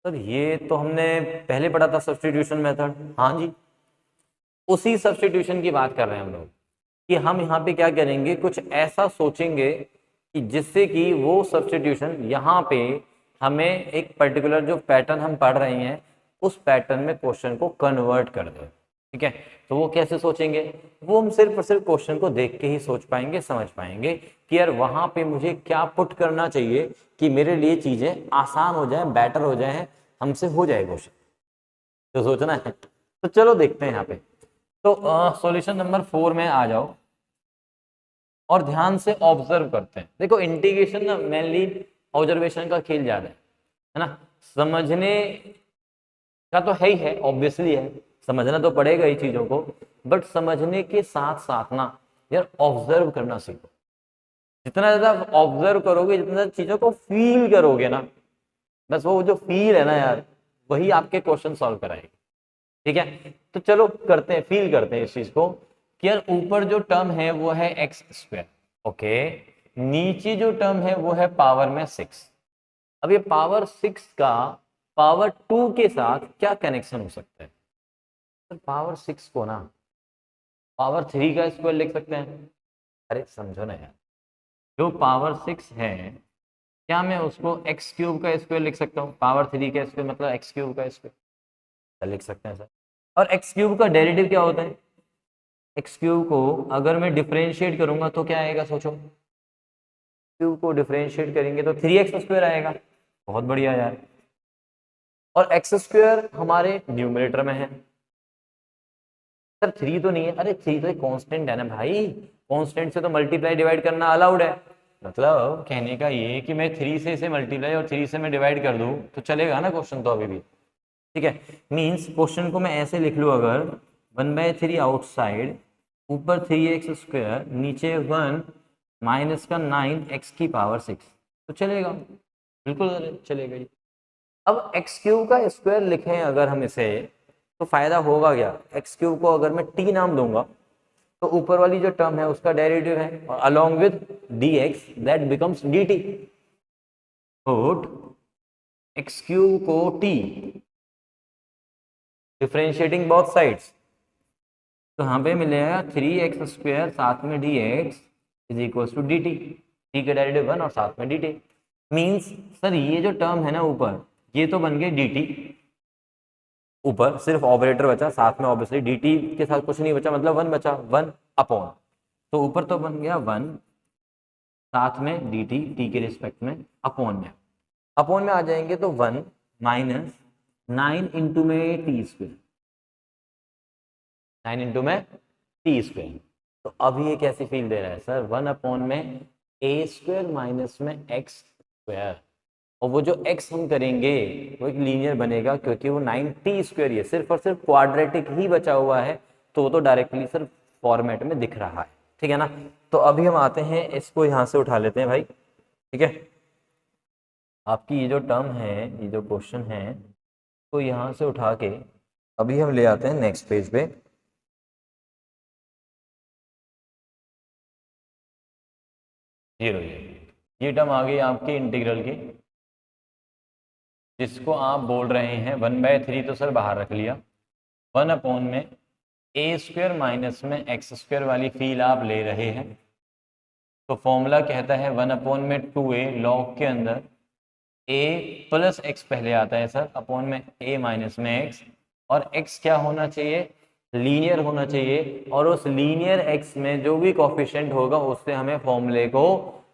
सर ये तो हमने पहले पढ़ा था सब्स्टिट्यूशन मेथड। हाँ जी, उसी सब्स्टिट्यूशन की बात कर रहे हैं हम लोग कि हम यहाँ पे क्या करेंगे, कुछ ऐसा सोचेंगे कि जिससे कि वो सब्स्टिट्यूशन यहाँ पे हमें एक पर्टिकुलर जो पैटर्न हम पढ़ रहे हैं उस पैटर्न में क्वेश्चन को कन्वर्ट कर दे। ठीक है, तो वो कैसे सोचेंगे? वो हम सिर्फ और सिर्फ क्वेश्चन को देख के ही सोच पाएंगे, समझ पाएंगे कि यार वहां पे मुझे क्या पुट करना चाहिए कि मेरे लिए चीजें आसान हो जाए, बेटर हो जाए, हमसे हो जाए क्वेश्चन, तो सोचना है। तो चलो देखते हैं यहाँ पे। तो सॉल्यूशन नंबर 4 में आ जाओ और ध्यान से ऑब्जर्व करते हैं। देखो इंटीग्रेशन ना मेनली ऑब्जर्वेशन का खेल ज्यादा है ना, समझने का तो है ही है, ऑब्वियसली है, समझना तो पड़ेगा ही चीजों को, बट समझने के साथ साथ ना यार ऑब्जर्व करना सीखो। जितना ज्यादा ऑब्जर्व करोगे, जितना ज्यादा चीजों को फील करोगे ना, बस वो जो फील है ना यार, वही आपके क्वेश्चन सॉल्व कराएगी। ठीक है, तो चलो करते हैं, फील करते हैं इस चीज को कि यार ऊपर जो टर्म है वो है एक्स स्क्वायर, ओके, नीचे जो टर्म है वो है पावर में 6। अब ये पावर 6 का पावर 2 के साथ क्या कनेक्शन हो सकता है? तो पावर 6 को ना पावर 3 का स्क्वायर लिख सकते हैं। अरे समझो ना यार, जो पावर 6 है क्या मैं उसको एक्स क्यूब का स्क्वायर लिख सकता हूँ? पावर 3 का स्क्वायर मतलब एक्स क्यूब का स्क्वायर लिख सकते हैं सर। और एक्स क्यूब का डेरिवेटिव क्या होता है? एक्स क्यूब को अगर मैं डिफरेंशिएट करूंगा तो क्या आएगा? सोचो, क्यूब को डिफरेंशिएट करेंगे तो 3x स्क्वायर आएगा। बहुत बढ़िया यार। और एक्स स्क्वायर हमारे न्यूमरेटर में है सर, 3 तो नहीं है। अरे 3 तो एक कांस्टेंट है ना भाई, कांस्टेंट से तो मल्टीप्लाई डिवाइड करना अलाउड है। मतलब कहने का ये कि मैं 3 से इसे मल्टीप्लाई और 3 से मैं डिवाइड कर दूं तो चलेगा ना क्वेश्चन तो अभी भी। ठीक है, मीन्स क्वेश्चन को मैं ऐसे लिख लूँ, अगर 1/3 आउटसाइड, ऊपर 3x स्क्वायर, नीचे 1 माइनस का 9x की पावर 6, तो चलेगा, बिल्कुल चलेगा जी। अब एक्स क्यूब का स्क्वायर लिखें अगर हम इसे, तो फायदा होगा क्या? एक्स क्यूब को अगर मैं t नाम दूंगा तो ऊपर वाली जो टर्म है उसका डेरिवेटिव है, और along with dx that becomes dt। X cube को टी, डिफरेंशिएटिंग बोथ साइड्स, तो यहाँ पे मिलेगा 3x² साथ में dx is equal to dt, t के डेरिवेटिव 1 और साथ में dt। मीन्स सर ये जो टर्म है ना ऊपर, ये तो बन गई dt, ऊपर सिर्फ ऑपरेटर बचा, साथ में ऑब्वियसली dt के साथ कुछ नहीं बचा, मतलब 1 बचा, 1 अपॉन, तो ऊपर तो बन गया 1 साथ में dt t के रिस्पेक्ट में, अपॉन में आ जाएंगे तो 1 माइनस 9 इंटू में टी स्क्वेयर, 9 इंटू में टी स्क्वेयर। तो अब ये कैसी फील दे रहा है सर, 1 अपॉन में ए स्क्वेयर माइनस में एक्स स्क्वेयर, और वो जो x हम करेंगे वो एक लीनियर बनेगा, क्योंकि वो 9t स्क्वेयर ये सिर्फ और सिर्फ क्वाड्रेटिक ही बचा हुआ है, तो वो तो डायरेक्टली सर फॉर्मेट में दिख रहा है, ठीक है ना। तो अभी हम आते हैं, इसको यहाँ से उठा लेते हैं भाई, ठीक है। आपकी ये जो टर्म है, ये जो क्वेश्चन है, तो यहाँ से उठा के अभी हम ले आते हैं नेक्स्ट पेज पे। ये टर्म आ गई आपकी इंटीग्रल की, जिसको आप बोल रहे हैं 1/3, तो सर बाहर रख लिया, 1 अपॉन में ए स्क्वेयर माइनस में एक्स स्क्वेयर वाली फील आप ले रहे हैं, तो फॉर्मूला कहता है 1 अपॉन में 2a लॉग के अंदर a प्लस एक्स पहले आता है सर, अपॉन में a माइनस में एक्स, और x क्या होना चाहिए, लीनियर होना चाहिए, और उस लीनियर x में जो भी कोफिशिएंट होगा उससे हमें फॉर्मूले को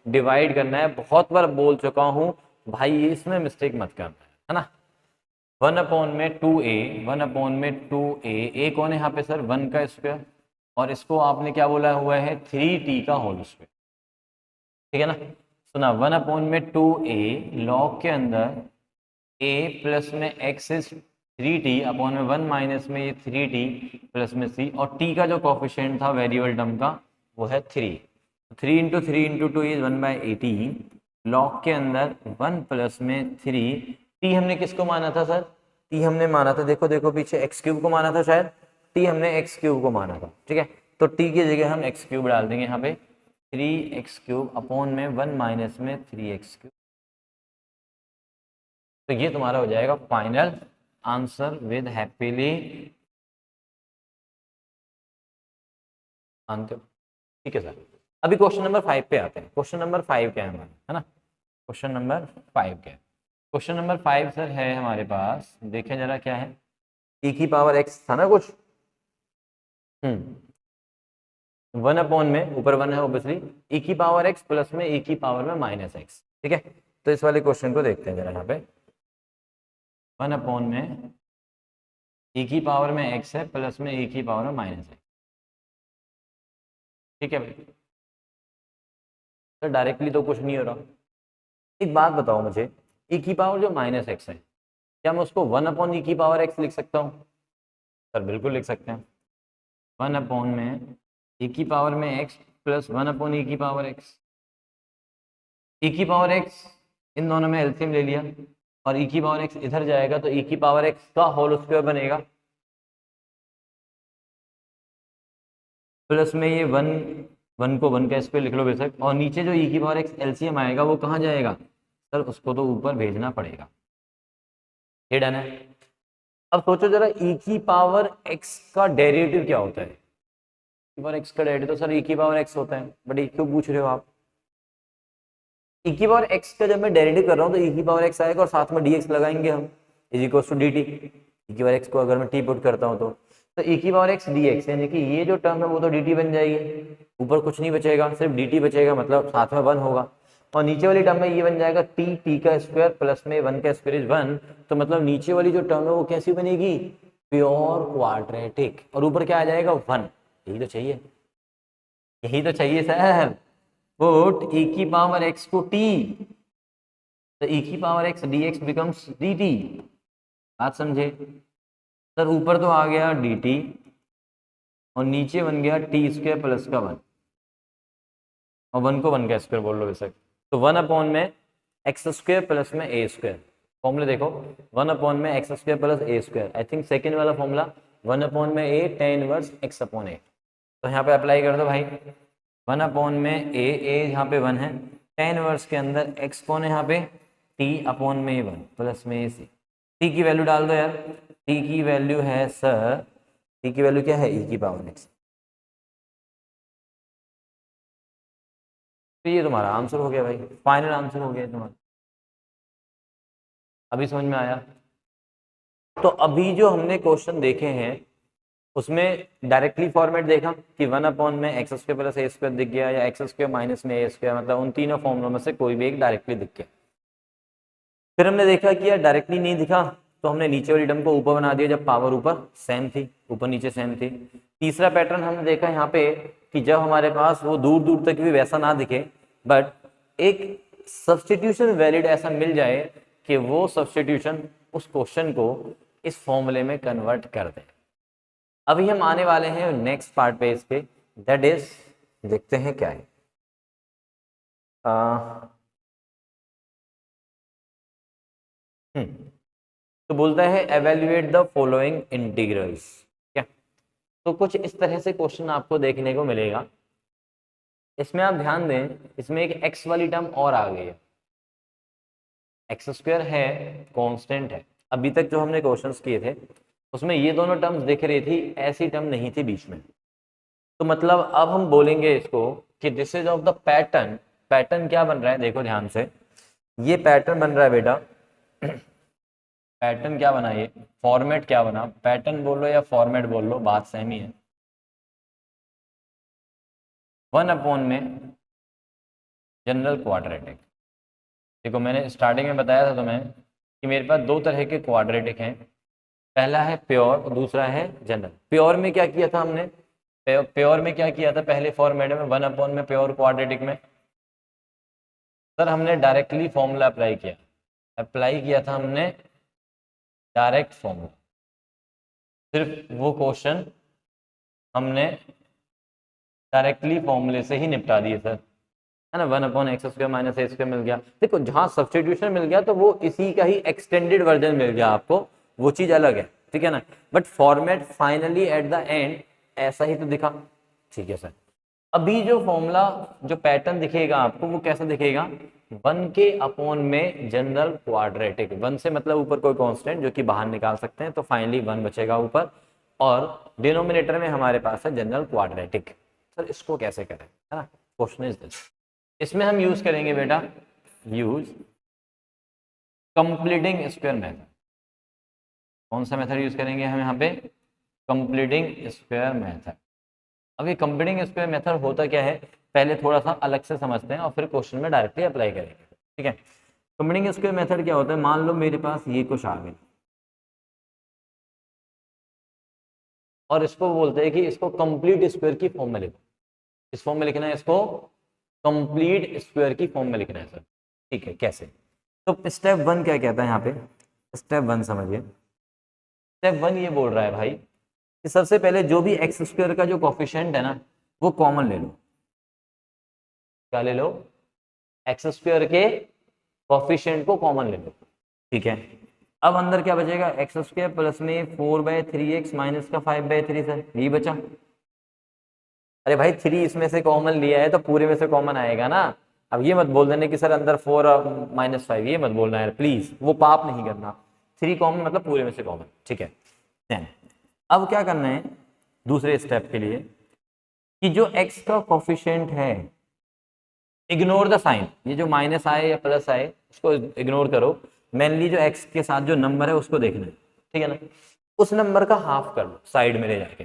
डिवाइड करना है। बहुत बार बोल चुका हूं भाई, इसमें मिस्टेक मत करना है ना। 1 अपॉन में 2a, 1 अपॉन में 2a, a कौन है यहाँ पे सर, 1 का स्क्वायर, और इसको आपने क्या बोला हुआ है, 3t का होल स्क्वायर, ठीक है ना। सुना, 1 अपॉन में 2a लॉग के अंदर a प्लस में x इज 3t अपॉन में 1 माइनस में ये 3t प्लस में c, और t का जो कोफिशिएंट था वेरिएबल टर्म का वो है 3, 3 इंटू 3 इंटू 2 इज 1/18 लॉग के अंदर 1 प्लस में 3, t हमने किसको माना था सर, t हमने माना था, देखो देखो पीछे x क्यूब को माना था शायद, t हमने x क्यूब को माना था, ठीक है। तो t की जगह हम x क्यूब डाल देंगे यहाँ पे, 3x क्यूब अपॉन में 1 माइनस में 3x क्यूब, तो ये तुम्हारा हो जाएगा फाइनल आंसर विद हैप्पीली, मानते हो, ठीक है सर। अभी क्वेश्चन नंबर 5 पे आते हैं। क्वेश्चन नंबर 5 क्या है हमारा, है ना, क्वेश्चन नंबर 5 क्या है, क्वेश्चन नंबर 5 सर है हमारे पास, देखें जरा क्या है, e की पावर x था ना कुछ, 1 अपॉन में, ऊपर 1 है ऑब्वियसली, e की पावर x प्लस में e की पावर में माइनस x, ठीक है। तो इस वाले क्वेश्चन को देखते हैं जरा यहाँ पे, 1 अपॉन में e की पावर में x है प्लस में e की पावर में माइनस x, ठीक है भाई। सर डायरेक्टली तो कुछ नहीं हो रहा, एक बात बताओ मुझे, e की पावर जो माइनस एक्स है, क्या मैं उसको 1 अपॉन ई की पावर एक्स लिख सकता हूँ, सर बिल्कुल लिख सकते हैं, 1 अपॉन में e की पावर में x प्लस 1 अपॉन ई की पावर एक्स, e की पावर x इन दोनों में एलसीएम ले लिया, और e की पावर x इधर जाएगा तो e की पावर x का होल स्क्वायर बनेगा, प्लस में ये 1 को 1 का स्क्वायर लिख लो बेशक, और नीचे जो e की पावर x एलसीएम आएगा वो कहाँ जाएगा सर, उसको तो ऊपर भेजना पड़ेगा, ये डन है। अब सोचो जरा e की पावर x का डेरिवेटिव क्या होता है, e की पावर x का डेरिवेटिव तो सर e की पावर x होता है, बट ये क्यों पूछ रहे हो आप, e की पावर x का जब मैं डेरिवेटिव कर रहा हूँ तो e की पावर x आएगा और साथ में dx लगाएंगे हम, is equal to dt, e की पावर x को अगर मैं t पुट करता हूँ तो e की पावर x dx, यानी कि ये जो टर्म है वो तो dt बन जाएगी, ऊपर कुछ नहीं बचेगा, सिर्फ dt बचेगा, मतलब साथ में 1 होगा, और नीचे वाली टर्म में ये बन जाएगा t का स्क्वायर प्लस में 1 का स्क्वायर इज 1, तो मतलब नीचे वाली जो टर्म है वो कैसी बनेगी, प्योर क्वाड्रेटिक, और ऊपर क्या आ जाएगा 1, यही तो चाहिए, यही तो चाहिए सर, पुट e की पावर x को t, तो e की power x dx becomes dt, बात समझे सर, ऊपर तो आ गया dt और नीचे बन गया टी स्क्वायर प्लस का 1, और 1 को 1 का स्क्वायर बोल लो बेशक, तो 1 अपॉन में एक्स स्क्वायर प्लस में ए स्क्वायर, फॉर्मूला देखो 1 अपॉन में x square plus A square, I think second वाला फॉर्मूला 1 अपॉन में ए tan इनवर्स एक्स अपॉन ए, तो यहाँ पे अप्लाई कर दो भाई, 1 अपॉन में ए यहाँ पे 1 है, tan इनवर्स के अंदर एक्स कौन है यहाँ पे टी अपॉन में 1 प्लस में सी। टी की वैल्यू डाल दो यार, टी की वैल्यू है सर, टी की वैल्यू क्या है e की पावर x। तो ये तुम्हारा आंसर हो गया भाई, फाइनल आंसर हो गया तुम्हारा। अभी समझ में आया? तो अभी जो हमने क्वेश्चन देखे हैं उसमें डायरेक्टली फॉर्मेट देखा कि 1 अपॉन में एक्स स्क्वायर प्लस ए स्क्वायर दिख गया, या एक्स स्क्वायर माइनस में ए स्क्वायर, मतलब उन तीनों फॉर्मूलों में से कोई भी एक डायरेक्टली दिख गया। फिर हमने देखा कि यार डायरेक्टली नहीं दिखा तो हमने नीचे वाली टर्म को ऊपर बना दिया जब पावर ऊपर सेम थी, ऊपर नीचे सेम थी। तीसरा पैटर्न हमने देखा यहाँ पे कि जब हमारे पास वो दूर दूर तक भी वैसा ना दिखे, बट एक सब्सटीट्यूशन वैलिड ऐसा मिल जाए कि वो सब्सटीट्यूशन उस क्वेश्चन को इस फॉर्मूले में कन्वर्ट कर दे। अभी हम आने वाले हैं नेक्स्ट पार्ट पे इसके, दैट इज देखते हैं क्या है। तो बोलता है एवेल्युएट द फॉलोइंग इंटीग्रल्स। क्या? तो कुछ इस तरह से क्वेश्चन आपको देखने को मिलेगा। इसमें आप ध्यान दें, इसमें एक एक्स वाली टर्म और आ गई है। एक्स स्क्वायर है, कांस्टेंट है। अभी तक जो हमने क्वेश्चंस किए थे उसमें ये दोनों टर्म्स दिख रही थी, ऐसी टर्म नहीं थी बीच में। तो मतलब अब हम बोलेंगे इसको कि this is of the pattern. Pattern क्या बन रहा है देखो ध्यान से, ये पैटर्न बन रहा है बेटा। पैटर्न क्या बना, ये फॉर्मेट क्या बना, पैटर्न बोल लो या फॉर्मेट बोल लो, बात सेम ही है। 1 अपॉन में जनरल क्वाड्रेटिक। देखो मैंने स्टार्टिंग में बताया था तुम्हें कि मेरे पास दो तरह के क्वाड्रेटिक हैं, पहला है प्योर और दूसरा है जनरल। प्योर में क्या किया था हमने, प्योर में क्या किया था पहले फॉर्मेट में 1 अपॉन में प्योर क्वाड्रेटिक में, सर हमने डायरेक्टली फॉर्मूला अप्लाई किया था हमने डायरेक्ट फॉर्मूला। सिर्फ वो क्वेश्चन हमने डायरेक्टली फॉर्मूले से ही निपटा दिए सर, है ना। 1 अपॉन एक्स स्क्वायर माइनस ए स्क्वायर मिल गया। देखो जहां सब्स्टिट्यूशन मिल गया तो वो इसी का ही एक्सटेंडेड वर्जन मिल गया आपको, वो चीज अलग है, ठीक है ना। But format finally at the end ऐसा ही तो दिखा, ठीक है सर। अभी जो फॉर्मूला, जो पैटर्न दिखेगा आपको वो कैसा दिखेगा, 1 के अपॉन में जनरल क्वाड्रेटिक। 1 से मतलब ऊपर कोई कांस्टेंट जो कि बाहर निकाल सकते हैं, तो फाइनली 1 बचेगा ऊपर, और डिनोमिनेटर में हमारे पास है जनरल क्वाड्रेटिक। सर इसको कैसे करें, है ना, क्वेश्चन इज दिस। इसमें हम यूज करेंगे बेटा, यूज कंप्लीटिंग स्क्वायर मेथड। कौन सा मेथड यूज करेंगे हम यहाँ पे, कंप्लीटिंग स्क्वायर मेथड। अब ये कंप्लीटिंग स्क्वायर मेथड होता क्या है, पहले थोड़ा सा अलग से समझते हैं और फिर क्वेश्चन में डायरेक्टली अप्लाई करेंगे, ठीक है। कंप्लीटिंग स्क्वायर मेथड क्या होता है, मान लो मेरे पास ये कुछ आ गया और इसको बोलते हैं कि इसको कंप्लीट स्क्वायर की फॉर्म में लिखो। इस फॉर्म में लिखना है, इसको कंप्लीट स्क्वायर की फॉर्म में लिखना है सर, ठीक है। कैसे, तो स्टेप 1 क्या कहता है यहाँ पे, स्टेप 1 समझिए। स्टेप 1 ये बोल रहा है भाई कि सबसे पहले जो भी एक्स स्क्वायर का जो कोफिशिएंट है ना वो कॉमन ले लो। क्या ले लो, एक्स स्क्वायर के कोफिशिएंट को कॉमन ले लो, ठीक है। अब अंदर क्या बचेगा, एक्स स्क्वायर प्लस में 4/3x माइनस का 5/3 सर, यही बचा। अरे भाई 3 इसमें से कॉमन लिया है तो पूरे में से कॉमन आएगा ना। अब ये मत बोल देने कि सर अंदर 4 और -5, ये मत बोलना है प्लीज, वो पाप नहीं करना। 3 कॉमन मतलब पूरे में से कॉमन, ठीक है। देन अब क्या करना है दूसरे स्टेप के लिए, कि जो x का कोफिशिएंट है, इग्नोर द साइन, ये जो माइनस आए या प्लस आए उसको इग्नोर करो। मेनली जो x के साथ जो नंबर है उसको देखना है, ठीक है ना। उस नंबर का हाफ कर लो साइड में ले जाके।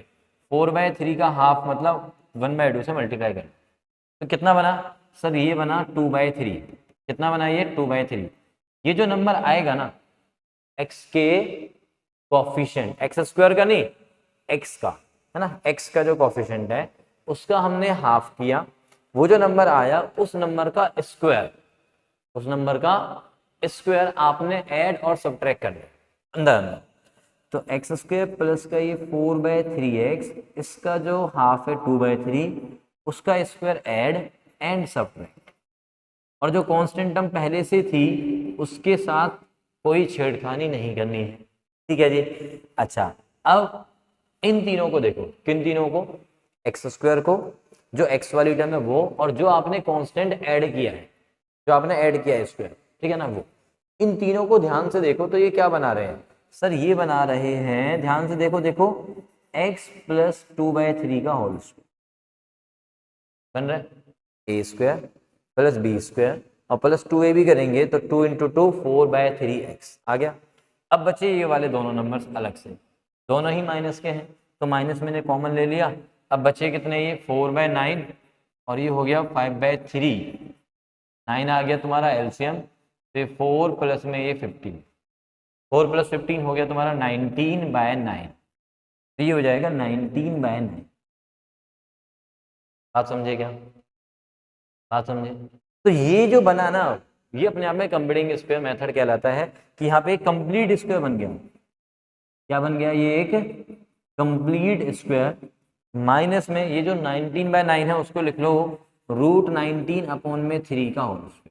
4/3 का हाफ मतलब 1/2 से मल्टीप्लाई कर, तो कितना बना सर, ये बना 2/3। कितना बना ये, 2/3। ये जो नंबर आएगा ना x के कोफिशिएंट, एक्स स्क्वायर का नहीं, x का, है ना, x का जो कोफिशिएंट है उसका हमने हाफ किया, वो जो नंबर आया उस नंबर का स्क्वायर, उस नंबर का स्क्वायर आपने ऐड और सब्ट्रैक्ट कर दिया अंदर अंदर। तो एक्स स्क्वायर प्लस का ये 4/3x, इसका जो हाफ है 2/3, उसका स्क्वायर ऐड एंड सब्ट्रैक्ट, और जो कांस्टेंट टर्म पहले से थी उसके साथ कोई छेड़खानी नहीं करनी है, ठीक है जी। अच्छा अब इन तीनों को देखो, किन तीनों को, एक्स स्क्वायर को, जो एक्स वाली टर्म है वो, और जो आपने कांस्टेंट ऐड किया है, जो आपने ऐड किया है स्क्वायर, ठीक है ना वो। इन तीनों को ध्यान से देखो तो ये क्या बना रहे हैं सर, ये बना रहे हैं, ध्यान से देखो देखो, x प्लस 2/3 का होल स्क्वायर बन रहा है, a square plus b square और प्लस 2a भी करेंगे तो 2 इंटू 2 4/3x आ गया। अब बचे ये वाले दोनों नंबर्स अलग से, दोनों ही माइनस के हैं तो माइनस मैंने कॉमन ले लिया। अब बचे कितने, ये 4/9 और ये हो गया 5/3, 9 आ गया तुम्हारा एलसीएम, तो 4 प्लस में ये 15, 4 प्लस 15 हो गया तुम्हारा 19/9, तो ये हो जाएगा 19/9। बात समझे क्या, बात समझे? तो ये जो बना ना, ये अपने आप में कंप्लीटिंग स्क्वायर मेथड कहलाता है कि यहाँ पे कंप्लीट स्क्वायर बन गया। क्या बन गया, ये एक कंप्लीट स्क्वायर। माइनस में ये जो 19/9 है उसको लिख लो √19/3 का होल स्क्वायर।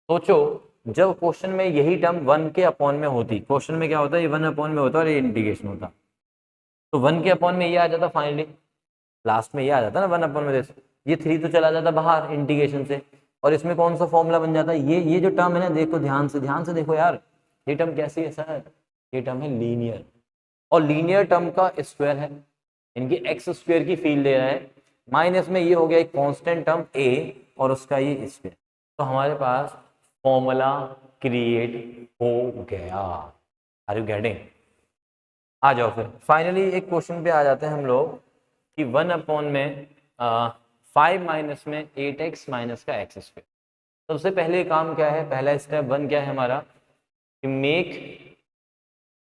सोचो जब क्वेश्चन में यही टर्म 1 के अपॉन में होती, क्वेश्चन में क्या होता है, ये 1 अपॉन में होता और ये इंटीग्रेशन होता, तो 1 के अपॉन में ये आ जाता, फाइनली लास्ट में ये आ जाता ना 1 अपॉन में, ये 3 तो चला जाता बाहर इंटीग्रेशन से, और इसमें कौन सा फॉर्मूला बन जाता है, ये जो टर्म है ना, देखो ध्यान से देखो यार, ये टर्म कैसी है सर, ये टर्म है लीनियर, और लीनियर टर्म का स्क्वायर है, इनकी एक्स स्क्वायर की फील्ड ले रहा है, माइनस में ये हो गया एक कांस्टेंट टर्म a और उसका ये स्क्वायर, तो हमारे पास फॉर्मूला क्रिएट हो गया। Are you getting? आ जाओ फिर फाइनली एक क्वेश्चन पे आ जाते हैं हम लोग कि 1 अपॉन में 5 माइनस में 8x माइनस का एक्स स्क्वायर। सबसे पहले काम क्या है, पहला स्टेप 1 क्या है हमारा कि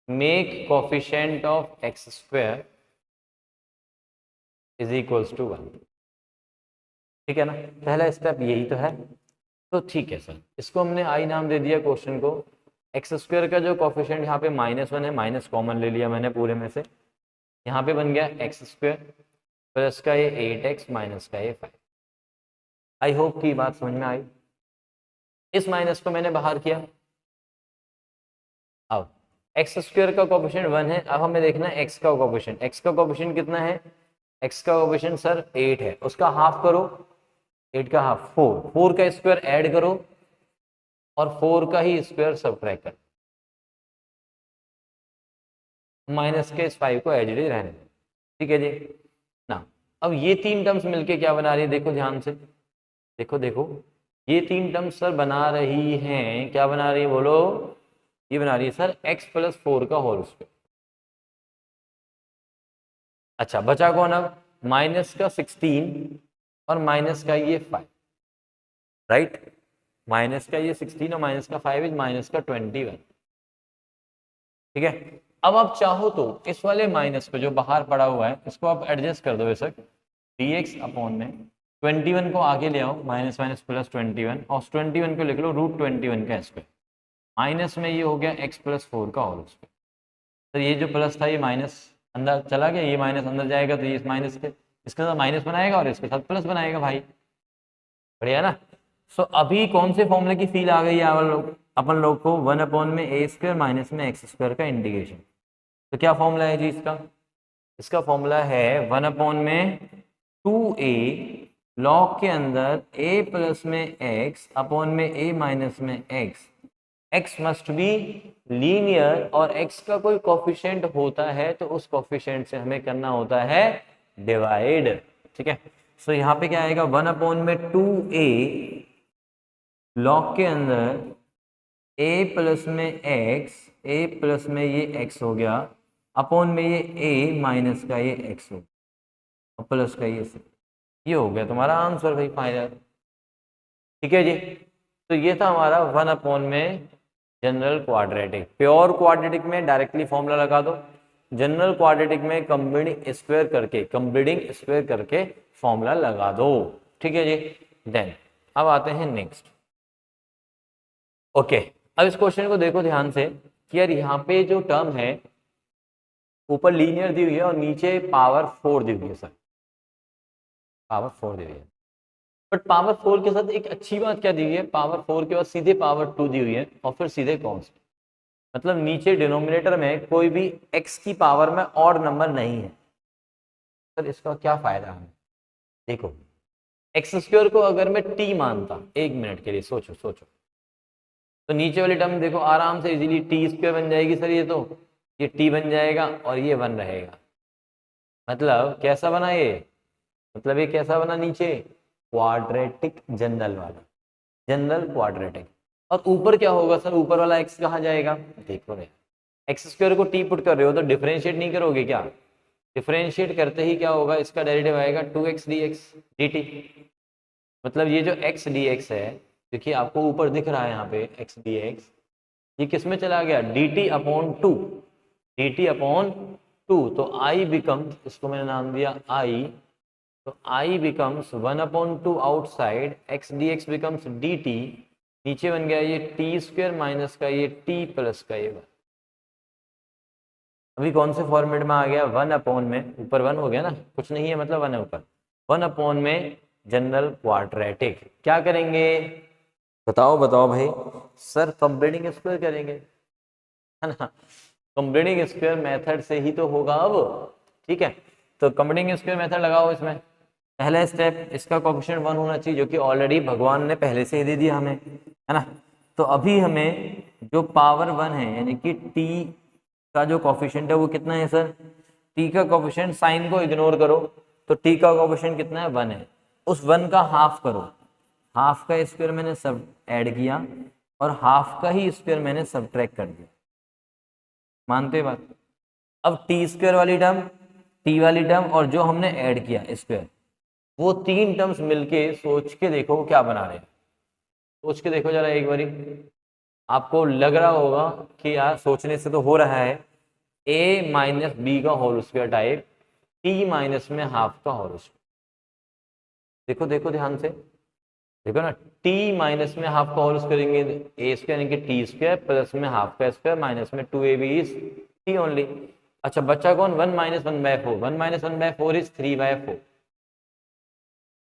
make coefficient of x square is equals to 1। ठीक है ना, पहला स्टेप यही तो है। तो ठीक है सर, इसको हमने आई नाम दे दिया क्वेश्चन को। एक्स स्क्वायर का जो कोफिशिएंट यहाँ पे -1 है, माइनस कॉमन ले लिया मैंने पूरे में से, यहाँ पे बन गया एक्स स्क्वायर प्लस का ये 8x माइनस का ये 5। आई होप की बात समझ में आई। इस माइनस को मैंने बाहर किया। अब एक्स स्क्वायर का कोफिशिएंट 1 है, अब हमें देखना है एक्स का कोफिशिएंट। एक्स का कोफिशिएंट कितना है, एक्स का कोफिशिएंट सर 8 है, उसका हाफ करो, 8 का हाफ 4, 4 का स्क्वायर ऐड करो और 4 का ही स्क्वायर सब्ट्रैक्ट करो, माइनस के इस 5 को एज इट इज रहने दो। ठीक है जी ना। अब ये तीन टर्म्स मिलके क्या बना रही है, देखो ध्यान से, देखो देखो, ये तीन टर्म्स सर बना रही हैं, क्या बना रही है बोलो, ये बना रही है सर x प्लस 4 का होल स्क्वायर। अच्छा बचा कौन अब, माइनस का 16 और माइनस का ये 5, राइट, माइनस का ये 16 और माइनस का 5 इज माइनस का 21। ठीक है, अब आप चाहो तो इस वाले माइनस को जो बाहर पड़ा हुआ है इसको आप एडजस्ट कर दो ऐसा, dx अपॉन में 21 को आगे ले आओ, माइनस माइनस प्लस 21, और 21 को लिख लो √21 का स्क्वायर, माइनस में ये हो गया x प्लस 4 का होल स्क्वायर। तो ये जो प्लस था ये माइनस अंदर चला गया, ये माइनस अंदर जाएगा तो ये इस माइनस के इसके साथ माइनस बनाएगा और इसके साथ प्लस बनाएगा भाई, बढ़िया ना। सो अभी कौन से फॉर्मूले की फील आ गई है अपन लोग को, 1 अपॉन में a स्क्वायर माइनस में x स्क्वायर का इंटीग्रेशन। तो क्या फॉर्मूला है जी इसका, इसका फॉर्मूला है 1 अपॉन में 2a लॉग के अंदर a प्लस में x अपॉन में a माइनस में x मस्ट बी लीनियर, और x का कोई कोफिशिएंट होता है तो उस कोफिशिएंट से हमें करना होता है डिवाइड। ठीक है, सो यहाँ पे क्या आएगा, 1 अपॉन में 2a लॉग के अंदर a प्लस में x, a प्लस में ये x हो गया, अपॉन में ये a माइनस का ये x हो गया, प्लस का ये हो गया तुम्हारा आंसर भाई फाइनल। ठीक है जी, तो ये था हमारा 1 अपॉन में जनरल क्वाड्रेटिक। प्योर क्वाड्रेटिक में डायरेक्टली फॉर्मूला लगा दो, जनरल क्वाड्रेटिक में कंप्लीटिंग स्क्वायर करके फॉर्मूला लगा दो। ठीक है जी, देन अब आते हैं नेक्स्ट। ओके, अब इस क्वेश्चन को देखो ध्यान से कि यार यहाँ पे जो टर्म है ऊपर लीनियर दी हुई है और नीचे पावर 4 दी हुई है सर, पावर 4 दी हुई है, बट पावर 4 के साथ एक अच्छी बात क्या दी हुई है, पावर 4 के बाद सीधे पावर 2 दी हुई है और फिर सीधे कॉन्स्टेंट, मतलब नीचे डिनोमिनेटर में कोई भी x की पावर में ऑड नंबर नहीं है। सर इसका क्या फायदा है, देखो एक्स स्क्वायर को अगर मैं t मानता, एक मिनट के लिए सोचो, तो नीचे वाली टर्म देखो आराम से इजीली टी स्क्वायर बन जाएगी सर, ये टी बन जाएगा और ये 1 रहेगा। मतलब कैसा बना ये, मतलब ये कैसा बना नीचे, क्वाड्रेटिक जनरल वाला, जनरल क्वाड्रेटिक। और ऊपर क्या होगा सर, ऊपर वाला एक्स कहाँ जाएगा, देखो रे, एक्स स्क्वायर को टी पुट कर रहे हो तो डिफरेंशिएट नहीं करोगे क्या, डिफरेंशिएट करते ही क्या होगा, इसका डेरिवेटिव आएगा 2x dx dt। मतलब ये जो x dx है, देखिए आपको ऊपर दिख रहा है यहाँ पे x dx, ये किस में चला गया, dt अपॉन 2, dt अपॉन 2। तो I बिकम्स, इसको मैंने नाम दिया I, तो I becomes 1 upon 2 outside, x dx becomes dt, नीचे बन गया ये टी स्क्वायर माइनस का ये t प्लस का ये 1। अभी कौन से फॉर्मेट में आ गया, 1 अपॉन में, ऊपर 1 हो गया ना, कुछ नहीं है मतलब 1 है ऊपर, 1 अपॉन में जनरल क्वाड्रेटिक। क्या करेंगे बताओ बताओ भाई, सर कंप्लीटिंग स्क्वायर करेंगे, है ना, कंप्लीटिंग स्क्वायर मेथड से ही तो होगा अब, ठीक है। तो कंप्लीटिंग स्क्वायर मेथड लगाओ इसमें। पहला स्टेप, इसका कोएफिशिएंट 1 होना चाहिए, जो कि ऑलरेडी भगवान ने पहले से ही दे दिया हमें, है ना। तो अभी हमें जो पावर 1 है, यानी कि t का जो कोएफिशिएंट है वो कितना है सर, t का कोएफिशिएंट, साइन को इग्नोर करो, तो t का कोएफिशिएंट कितना है, 1 है। उस 1 का हाफ करो, हाफ का स्क्वायर मैंने सब ऐड किया और हाफ का ही स्क्वायर मैंने सब्ट्रैक्ट कर दिया, मानते बात। अब टी स्क्वायर वाली टर्म, टी वाली टर्म और जो हमने ऐड किया स्क्वायर, वो तीन टर्म्स मिलके सोच के देखो क्या बना रहे हैं, सोच के देखो जरा एक बारी। आपको लग रहा होगा कि यार सोचने से तो हो रहा है, a माइनस बी का whole square type, t minus में हाफ का होल स्क्वायर। देखो देखो ध्यान से देखो ना, t माइनस में हाफ का होल स्क्वायर करेंगे, a स्क्वायर यानी कि टी स्क्वायर प्लस में हाफ का स्क्वायर माइनस में 2ab इज t ओनली। अच्छा बच्चा कौन, 1 माइनस 1/4, 1 माइनस 1/4 इज 3/4,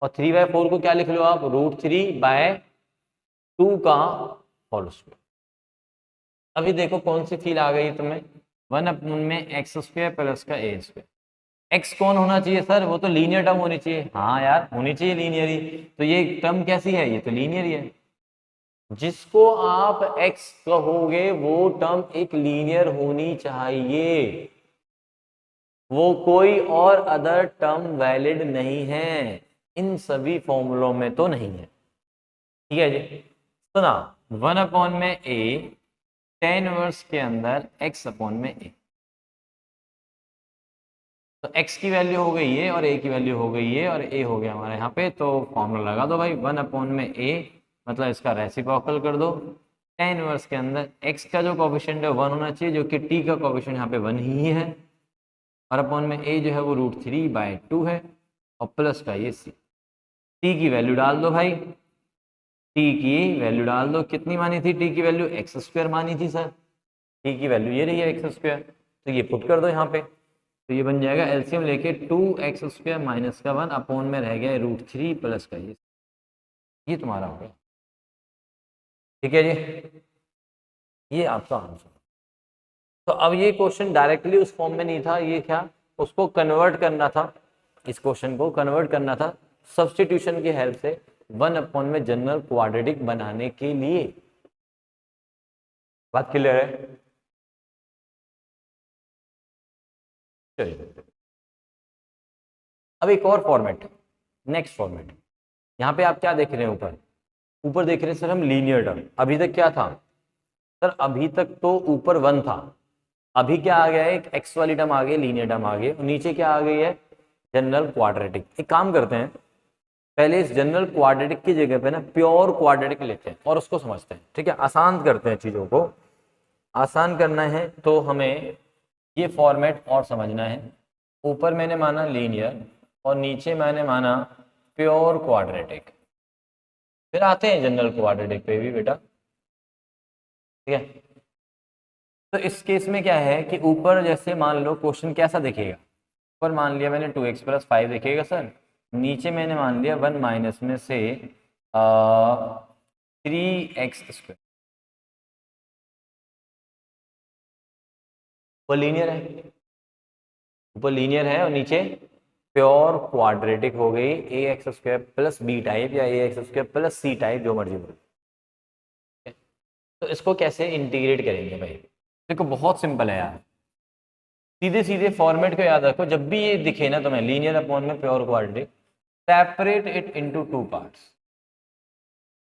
और 3/4 को क्या लिख लो आप, √3/2 का होल स्क्वायर। अभी देखो कौन सी फील आ गई तुम्हें, 1 अपॉन में एक्स स्क्वायर प्लस का ए स्क्वायर। एक्स कौन होना चाहिए सर, वो तो लीनियर टर्म होनी चाहिए, हाँ यार होनी चाहिए लीनियर ही, तो ये टर्म कैसी है, ये तो लीनियर ही है। जिसको आप एक्स कहोगे वो टर्म एक लीनियर होनी चाहिए, वो कोई और अदर टर्म वैलिड नहीं है, इन सभी फॉर्मूलों में तो नहीं है, ठीक है जी। सुना, 1 अपॉन में ए, tan इनवर्स के अंदर x अपॉन में a, तो x की वैल्यू हो गई है और a की वैल्यू हो गई है और a हो गया हमारे यहाँ पे, तो फॉर्मूला लगा दो भाई, 1 अपॉन में a, मतलब इसका रेसिप्रोकल कर दो, tan इनवर्स के अंदर x का जो कोएफिशिएंट है 1 होना चाहिए, जो कि t का कोएफिशिएंट यहाँ पे 1 ही है, और अपॉन में a जो है वो √3/2 है, और प्लस का ये c। t की वैल्यू डाल दो भाई, t की वैल्यू डाल दो, कितनी मानी थी t की वैल्यू, एक्स स्क्वायर मानी थी सर, t की वैल्यू ये रही है एक्स स्क्वायर, तो ये पुट कर दो यहाँ पे, तो ये बन जाएगा एलसीएम लेके 2x स्क्वायर माइनस का 1 अपॉन में रह गया √3 प्लस का ये तुम्हारा हो गया, ठीक है जी, ये आपका आंसर। तो अब ये क्वेश्चन डायरेक्टली उस फॉर्म में नहीं था, ये क्या, उसको कन्वर्ट करना था, इस क्वेश्चन को कन्वर्ट करना था सब्स्टिट्यूशन की हेल्प से 1 अपॉन में जनरल क्वाड्रेटिक बनाने के लिए। बात क्लियर है, चलिए अब एक और फॉर्मेट, नेक्स्ट फॉर्मेट। यहाँ पे आप क्या देख रहे हैं, ऊपर ऊपर देख रहे हैं सर हम लीनियर टर्म, अभी तक क्या था सर, अभी तक तो ऊपर 1 था, अभी क्या आ गया है, एक एक्स वाली टर्म आ गई, लीनियर टर्म आ गई, और नीचे क्या आ गई है, जनरल क्वाड्रेटिक। एक काम करते हैं, पहले इस जनरल क्वाड्रेटिक की जगह पे ना प्योर क्वाड्रेटिक लेते हैं और उसको समझते हैं, ठीक है, आसान करते हैं चीजों को, आसान करना है तो हमें ये फॉर्मेट और समझना है। ऊपर मैंने माना लीनियर और नीचे मैंने माना प्योर क्वाड्रेटिक, फिर आते हैं जनरल क्वाड्रेटिक पे भी बेटा, ठीक है। तो इस केस में क्या है कि ऊपर जैसे मान लो क्वेश्चन कैसा दिखेगा, ऊपर मान लिया मैंने 2x + 5 दिखेगा सर, नीचे मैंने मान लिया 1 माइनस में से 3x², ऊपर लीनियर है, ऊपर लीनियर है और नीचे प्योर क्वाड्रेटिक हो गई, ax² + b टाइप या ax² + c टाइप, जो मर्जी बोलो, तो इसको कैसे इंटीग्रेट करेंगे भाई? देखो बहुत सिंपल है यार, सीधे सीधे फॉर्मेट को याद रखो। जब भी ये दिखे ना तुम्हें लीनियर अपॉन में pure quadratic, separate it into two parts,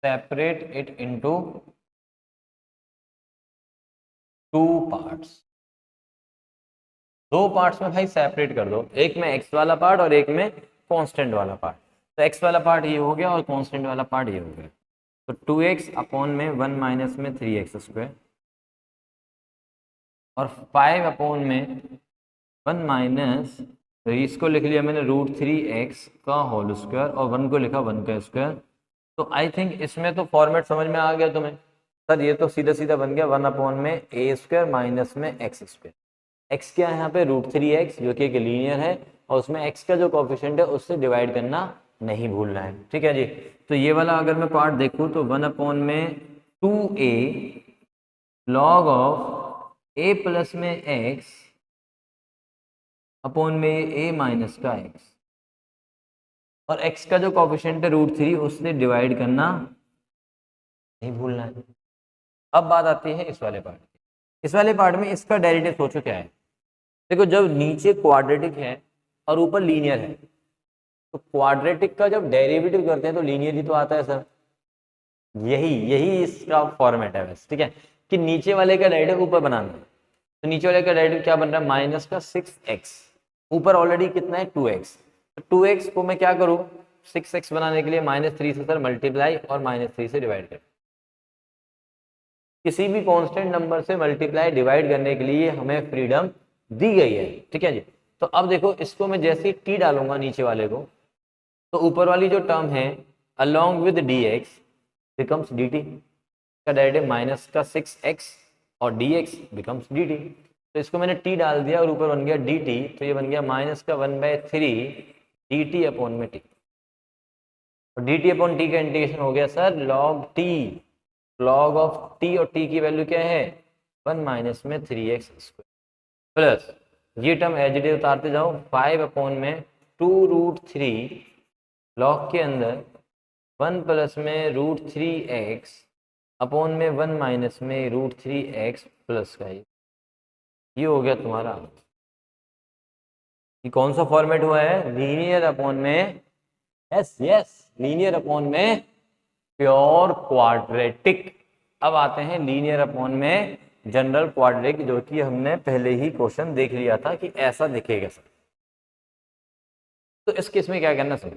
separate it into two parts. दो पार्ट्स में भाई सेपरेट कर दो, एक में एक्स वाला पार्ट और एक में कांस्टेंट वाला पार्ट। तो एक्स वाला पार्ट ये हो गया और कांस्टेंट वाला पार्ट ये हो गया। तो 2x अपॉन में 1 माइनस में 3x स्क्वायर और 5 अपॉन में 1 माइनस, तो इसको लिख लिया मैंने √3x का होल स्क्वायर और 1 को लिखा 1 का स्क्वायर। तो आई थिंक इसमें तो फॉर्मेट समझ में आ गया तुम्हें। सर ये तो सीधा सीधा बन गया 1 अपॉन में a स्क्वायर माइनस में x स्क्वायर। x क्या है यहाँ पे √3x जो कि एक लीनियर है और उसमें x का जो कोफिशिएंट है उससे डिवाइड करना नहीं भूलना है। ठीक है जी। तो ये वाला अगर मैं पार्ट देखूँ तो 1 अपॉन में 2a log of a plus में x अपॉन में a माइनस का x, और x का जो कोफिशिएंट है √3 उससे डिवाइड करना नहीं भूलना है। अब बात आती है इस वाले पार्ट की। इस वाले पार्ट में इसका डेरिवेटिव सोचो क्या है। देखो जब नीचे क्वाड्रेटिक है और ऊपर लीनियर है, तो क्वाड्रेटिक का जब डेरिवेटिव करते हैं तो लीनियर ही तो आता है सर। यही यही इसका फॉर्मेट है बस। ठीक है कि नीचे वाले का डेरिवेटिव ऊपर बनाना है। तो नीचे वाले का डेरिवेटिव क्या बन रहा है, माइनस का 6x, ऊपर ऑलरेडी कितना है 2x। तो 2x को मैं क्या करूँ 6x बनाने के लिए -3 से सर मल्टीप्लाई और -3 से डिवाइड कर। किसी भी कांस्टेंट नंबर से मल्टीप्लाई डिवाइड करने के लिए हमें फ्रीडम दी गई है। ठीक है जी। तो अब देखो इसको मैं जैसे ही t डालूंगा नीचे वाले को, तो ऊपर वाली जो टर्म है along with dx becomes dt का डेरिवेटिव माइनस का 6x और dx बिकम्स dt। तो इसको मैंने t डाल दिया और ऊपर बन गया dt, तो ये बन गया माइनस का 1/3 dt अपॉन में t। और dt अपॉन t का इंटीग्रेशन हो गया sir log t, log of t, और t की वैल्यू क्या है 1 माइनस में 3x स्क्वायर प्लस ये टर्म एज इट इज उतारते जाओ 5 अपॉन में 2√3 लॉग के अंदर 1 प्लस में √3x अपॉन में 1 माइनस में √3x प्लस का ये हो गया तुम्हारा। ये कौन सा फॉर्मेट हुआ है, लीनियर अपॉन में, यस यस लीनियर अपॉन में प्योर क्वाड्रेटिक। अब आते हैं लीनियर अपॉन में जनरल क्वाड्रेटिक, जो कि हमने पहले ही क्वेश्चन देख लिया था कि ऐसा दिखेगा सर। तो इस केस में क्या करना सर,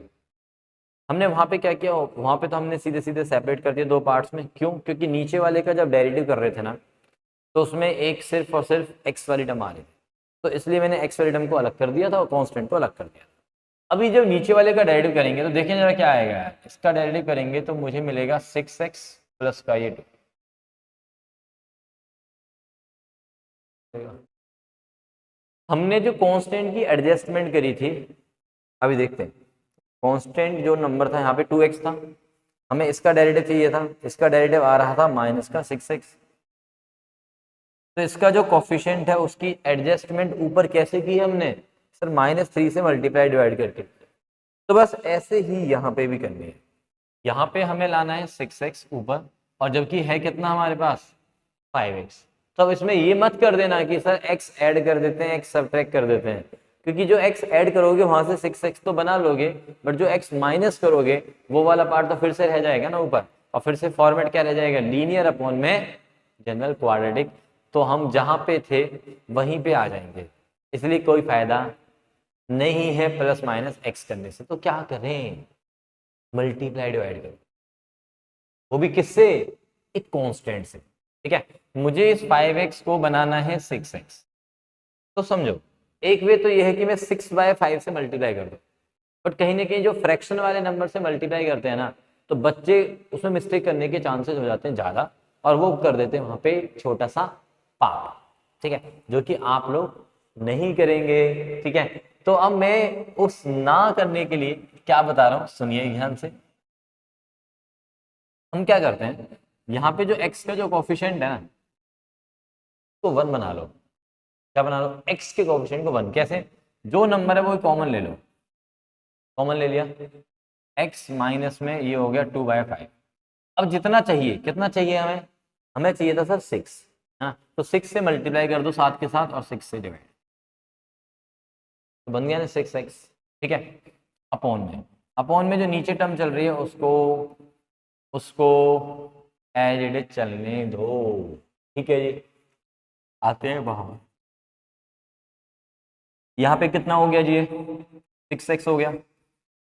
हमने वहां पे क्या किया, वहां पे तो हमने सीधे सीधे सेपरेट कर दिया दो पार्ट्स में। क्यों, क्योंकि नीचे वाले का जब डेरिवेटिव कर रहे थे ना, तो उसमें एक सिर्फ और सिर्फ एक्स वाली टर्म आ रही थी, तो इसलिए मैंने एक्स वाली टर्म को अलग कर दिया था और कॉन्स्टेंट को अलग कर दिया था। अभी जब नीचे वाले का डेरिवेटिव करेंगे तो देखें जरा क्या आएगा। इसका डेरिवेटिव करेंगे तो मुझे मिलेगा 6x प्लस का ये 2। हमने जो कांस्टेंट की एडजस्टमेंट करी थी, अभी देखते हैं। कांस्टेंट जो नंबर था यहाँ पे 2x था, हमें इसका डेरिवेटिव चाहिए था, इसका डेरिवेटिव आ रहा था माइनस का 6x। तो इसका जो कोफिशिएंट है उसकी एडजस्टमेंट ऊपर कैसे की है हमने सर, -3 से मल्टीप्लाई डिवाइड करके। तो बस ऐसे ही यहाँ पे भी करनी है। यहाँ पे हमें लाना है 6x ऊपर, और जबकि है कितना हमारे पास 5x। तो अब इसमें ये मत कर देना कि सर x ऐड कर देते हैं x सब्ट्रैक्ट कर देते हैं, क्योंकि जो x ऐड करोगे वहां से 6x तो बना लोगे, बट जो x माइनस करोगे वो वाला पार्ट तो फिर से रह जाएगा ना ऊपर, और फिर से फॉर्मेट क्या रह जाएगा, लीनियर अपॉन में जनरल क्वाड्रेटिक। तो हम जहां पे थे वहीं पे आ जाएंगे, इसलिए कोई फायदा नहीं है प्लस माइनस x करने से। तो क्या करें, मल्टीप्लाई डिवाइड करो, वो भी किससे, एक कांस्टेंट से। ठीक है, मुझे इस 5x को बनाना है 6x। तो समझो एक वे तो ये है कि मैं 6/5 से मल्टीप्लाई कर दूं, बट कहीं ना कहीं जो फ्रैक्शन वाले नंबर से मल्टीप्लाई करते हैं ना, तो बच्चे उसमें मिस्टेक करने के चांसेस हो जाते हैं ज़्यादा, और वो कर देते हैं वहाँ पे छोटा सा पाप। ठीक है, जो कि आप लोग नहीं करेंगे। ठीक है, तो अब मैं उस ना करने के लिए क्या बता रहा हूँ, सुनिए ध्यान से। हम क्या करते हैं, यहाँ पे जो x का जो कोफिशिएंट है ना, तो 1 बना लो। क्या बना लो, x के कोफिशिएंट को 1। कैसे, जो नंबर है वो कॉमन ले लो, कॉमन ले लिया, x माइनस में ये हो गया 2/5। अब जितना चाहिए, कितना चाहिए हमें, हमें चाहिए था सर 6, हाँ, तो 6 से मल्टीप्लाई कर दो 7 के साथ और 6 से डिवाइड, तो बन गया ना 6x, ठीक है। अपॉन में जो नीचे टर्म चल रही है उसको उसको एज इट इज चलने दो, ठीक है जी। आते हैं बाहर, यहाँ पे कितना हो गया जी, ये 6x हो गया,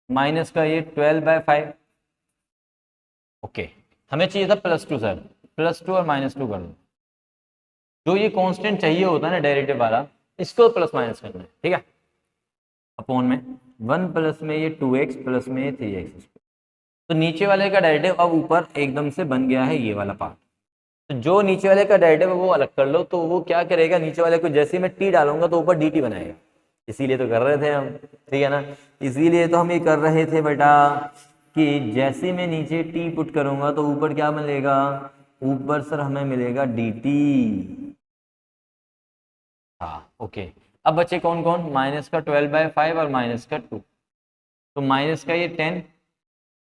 माइनस का ये 12/5, ओके। हमें चाहिए था +2 सर, +2 और -2 कर दो, जो ये कांस्टेंट चाहिए होता है ना डेरिवेटिव वाला, इसको प्लस माइनस करना है, ठीक है। अपॉन में 1 प्लस में ये 2x प्लस में ये 3x, तो नीचे वाले का डेरिवेटिव अब ऊपर एकदम से बन गया है ये वाला पार्ट, तो जो नीचे वाले का डेरिवेटिव है वो अलग कर लो, तो वो क्या करेगा, नीचे वाले को जैसे मैं t डालूंगा तो ऊपर dt बनाएगा, इसीलिए तो कर रहे थे हम, ठीक है ना, इसीलिए तो हम ये कर रहे थे बेटा कि जैसे मैं नीचे t पुट करूंगा तो ऊपर क्या मिलेगा, ऊपर सर हमें मिलेगा dt, हाँ ओके। अब बचे कौन कौन, माइनस का 12/5 और माइनस का 2, तो माइनस का ये 10,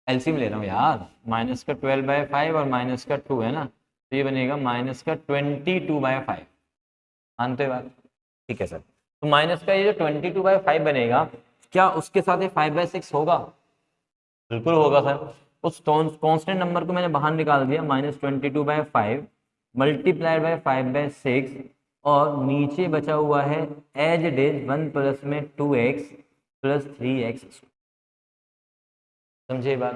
एलसीएम ले रहा हूँ यार, माइनस का 12/5 और माइनस का 2 है ना, तो ये बनेगा माइनस का 22/5, मानते हो बात, ठीक है सर। तो माइनस का ये जो 22/5 बनेगा, क्या उसके साथ ये 5/6 होगा, बिल्कुल होगा सर। उस कांस्टेंट नंबर को मैंने बाहर निकाल दिया, -22/5 मल्टीप्लाइड बाय 5/6, और नीचे बचा हुआ है एज इट इज 1 प्लस में 2x प्लस 3x, समझे बात,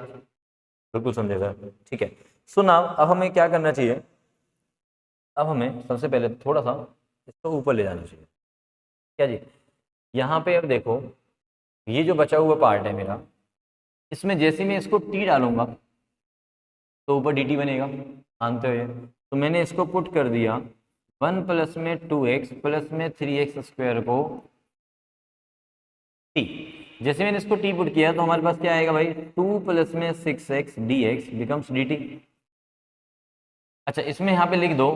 बिल्कुल समझे सर, ठीक है। सो नाउ अब हमें क्या करना चाहिए, अब हमें सबसे पहले थोड़ा सा इसको ऊपर ले जाना चाहिए, क्या जी, यहाँ पे अब देखो ये जो बचा हुआ पार्ट है मेरा, इसमें जैसे मैं इसको t डालूंगा तो ऊपर dt बनेगा, मानते हो ये, तो मैंने इसको पुट कर दिया 1 प्लस में 2x प्लस में 3x स्क्वायर को t, जैसे मैंने इसको t पुट किया तो हमारे पास क्या आएगा भाई, 2 प्लस में 6x dx बिकम्स dt। अच्छा इसमें यहाँ पे लिख दो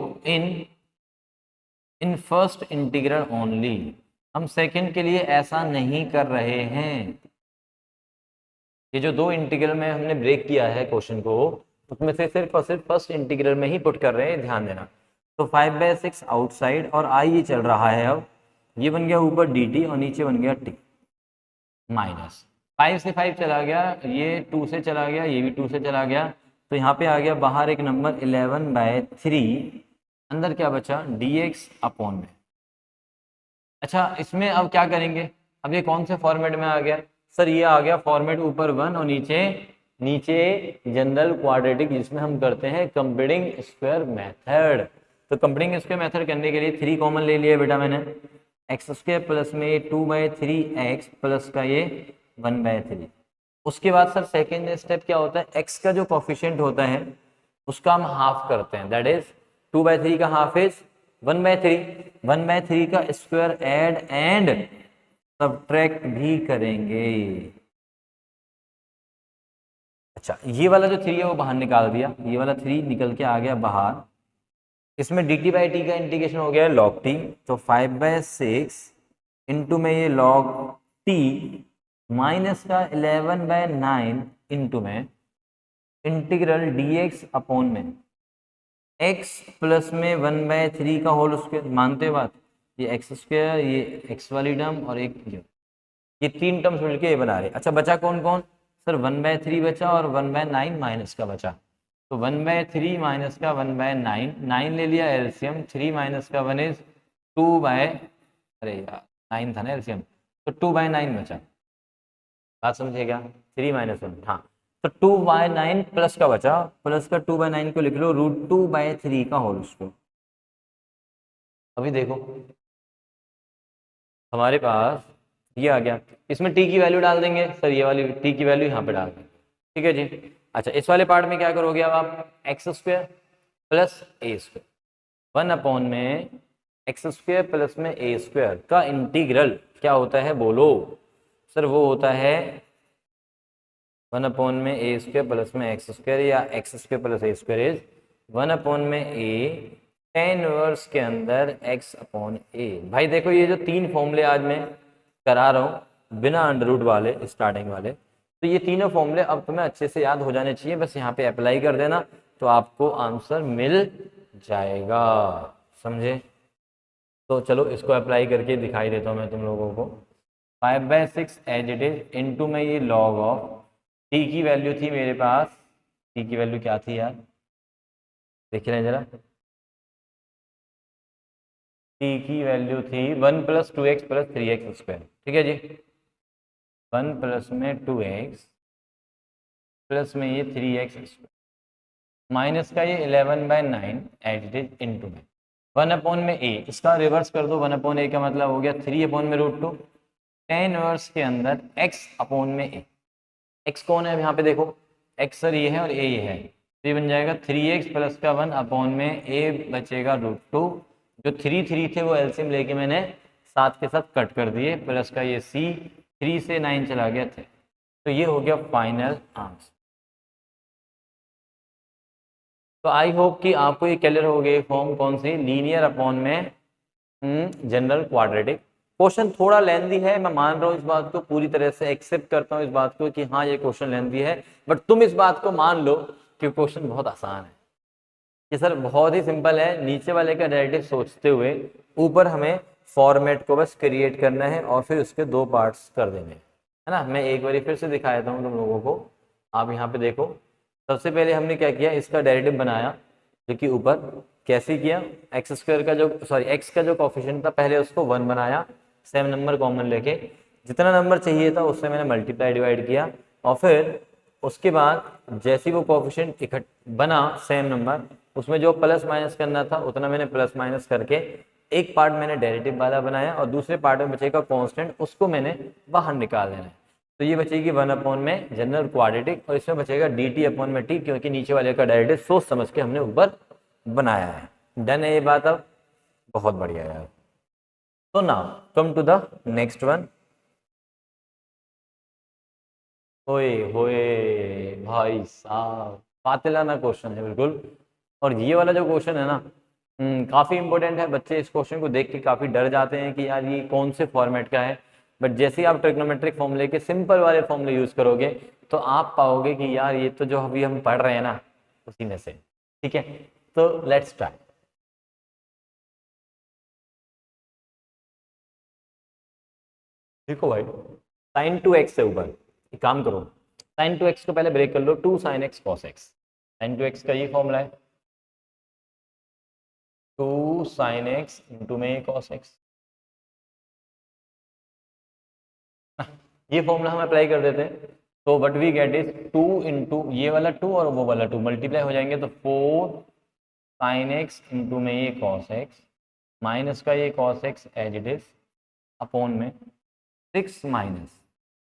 इन फर्स्ट इंटीग्रल ओनली, हम सेकंड के लिए ऐसा नहीं कर रहे हैं, ये जो दो इंटीग्रल में हमने ब्रेक किया है क्वेश्चन को, उसमें से सिर्फ और सिर्फ फर्स्ट इंटीग्रल में ही पुट कर रहे हैं, ध्यान देना। तो 5/6 आउटसाइड और आई ये चल रहा है, अब ये बन गया ऊपर dt और नीचे बन गया t, माइनस 5 से 5 चला गया, ये 2 से चला गया, ये भी 2 से चला गया, तो यहाँ पे आ गया बाहर एक नंबर 11/3, अंदर क्या बचा dx अपॉन में। अच्छा इसमें अब क्या करेंगे, अब ये कौन से फॉर्मेट में आ गया सर, ये आ गया फॉर्मेट ऊपर 1 और नीचे नीचे जनरल क्वाड्रेटिक, जिसमें हम करते हैं कंप्लीटिंग स्क्वायर मेथड। तो कंप्लीटिंग स्क्वायर मेथड करने के लिए 3 कॉमन ले लिया बेटा मैंने, x² प्लस में ये 2/3x प्लस का ये 1/3। उसके बाद सर सेकेंड स्टेप क्या होता है, x का जो कोफिशिएंट होता है उसका हम हाफ करते हैं, दैट इज 2/3 का हाफ इज 1/3, 1/3 का स्क्वायर ऐड एंड सब्ट्रैक्ट भी करेंगे। अच्छा ये वाला जो 3 है वो बाहर निकाल दिया, ये वाला 3 निकल के आ गया बाहर, इसमें dt/t का इंटीग्रेशन हो गया log t, तो 5/6 इंटू में ये log t माइनस का 11/9 इंटू में इंटीग्रल dx अपॉन में x प्लस में 1/3 का होल स्क्वायर, मानते हो बात, ये एक्स स्क्वायर, ये x वाली टर्म और एक ये 3 टर्म्स मिलके ये बना रहे। अच्छा बचा कौन कौन सर, 1/3 बचा और 1/9 माइनस का बचा, तो 1/3 माइनस का 1/9, 9 ले लिया एलसीएम, 3 माइनस का 1 इज 2 बाय, अरे यार 9 था ना एलसीएम, तो 2/9 बचा, बात समझिएगा, 3 माइनस 1, हाँ, तो 2/9 प्लस का बचा, प्लस का 2/9 को लिख लो √2/3 का होल स्क्वायर। अभी देखो हमारे पास ये आ गया, इसमें t की वैल्यू डाल देंगे सर, ये वाली t की वैल्यू यहाँ पे डाल देंगे, ठीक है जी। अच्छा इस वाले पार्ट में क्या करोगे अब आप, x² प्लस a², 1 अपॉन में x² प्लस में a² का इंटीग्रल क्या होता है बोलो सर, वो होता है 1 अपॉन में a² प्लस में x² या x² plus a² is 1 upon में a tan इनवर्स के अंदर x अपॉन a। भाई देखो ये जो 3 फॉर्मूले आज मैं करा रहा हूँ बिना अंडर वाले स्टार्टिंग वाले, तो ये तीनों फॉर्मूले अब तुम्हें अच्छे से याद हो जाने चाहिए, बस यहाँ पे अप्लाई कर देना तो आपको आंसर मिल जाएगा। समझे? तो चलो इसको अप्लाई करके दिखाई देता हूँ मैं तुम लोगों को। 5/6 एज इट इज इंटू में ये लॉग ऑफ टी की वैल्यू थी मेरे पास। टी की वैल्यू क्या थी यार, देख रहे हैं जरा। टी की वैल्यू थी 1 + 2x + 3x²। ठीक है जी, 1 प्लस में 2x प्लस में ये 3x² माइनस का ये 11/9 एज इट इज इंटू में 1 में a। इसका रिवर्स कर दो, 1/a का मतलब हो गया 3/√2। tan इनवर्स के अंदर x/में a। x कौन है यहाँ पे देखो, x सर ये है और a ये है, तो ये बन जाएगा 3x प्लस का 1 में a बचेगा √2। जो 3 थे वो एलसीएम लेके मैंने 7 के साथ कट कर दिए, प्लस का ये c 3 से 9 चला गया थे। तो ये हो गया फाइनल आंसर। तो आई होप कि आपको ये क्लियर हो गई फॉर्म कौन सी, लीनियर अपॉन में जनरल क्वाड्रेटिक। क्वेश्चन थोड़ा लेंदी है, मैं मान रहा हूँ इस बात को, पूरी तरह से एक्सेप्ट करता हूँ इस बात को कि हाँ ये क्वेश्चन लेंदी है, बट तुम इस बात को मान लो कि क्वेश्चन बहुत आसान है। कि सर बहुत ही सिंपल है, नीचे वाले का डेरिवेटिव सोचते हुए ऊपर हमें फॉर्मेट को बस क्रिएट करना है और फिर उसके 2 पार्ट्स कर देने हैं, है ना। मैं एक बार फिर से दिखा देता हूँ तुम लोगों को। आप यहाँ पे देखो, सबसे पहले हमने क्या किया, इसका डेरिवेटिव बनाया, जो कि ऊपर कैसे किया, x² का जो x का जो कोफिशिएंट था पहले उसको 1 बनाया, सेम नंबर कॉमन लेके, जितना नंबर चाहिए था उससे मैंने मल्टीप्लाई डिवाइड किया, और फिर उसके बाद जैसे वो कोफिशिएंट इकट्ठ बना सेम नंबर, उसमें जो प्लस माइनस करना था उतना मैंने प्लस माइनस करके एक पार्ट मैंने डेरिवेटिव वाला बनाया और दूसरे पार्ट में बचेगा कांस्टेंट, उसको मैंने बाहर निकाल लेना है। तो ये बचेगी 1 में जनरल क्वाड्रेटिक और इसमें बचेगा dt/t, क्योंकि नीचे वाले का डेरिवेटिव सोच समझ के हमने ऊपर बनाया है। डन है ये बात अब, बहुत बढ़िया यार। तो now come to the next one. ओए होए भाई साहब, कातिलाना क्वेश्चन है बिल्कुल। और ये वाला जो क्वेश्चन है ना, काफ़ी इंपॉर्टेंट है। बच्चे इस क्वेश्चन को देख के काफ़ी डर जाते हैं कि यार ये कौन से फॉर्मेट का है, बट जैसे ही आप ट्रिग्नोमेट्रिक फॉर्मूले के सिंपल वाले फॉर्मूले यूज़ करोगे तो आप पाओगे कि यार ये तो जो अभी हम पढ़ रहे हैं ना उसी में से। ठीक है, तो लेट्स ट्राई। देखो भाई, sin 2x से ऊपर एक काम करो, sin 2x को पहले ब्रेक कर लो, 2 sin x cos x। sin 2x का ये फॉर्मूला है, 2 sin x इंटू में cos x। ये फॉर्मूला हम अप्लाई कर देते हैं, तो what we get is 2 into ये वाला 2 और वो वाला 2 मल्टीप्लाई हो जाएंगे, तो 4 sin x इंटू में ये cos x माइनस का ये cos x as it is upon में 6 माइनस,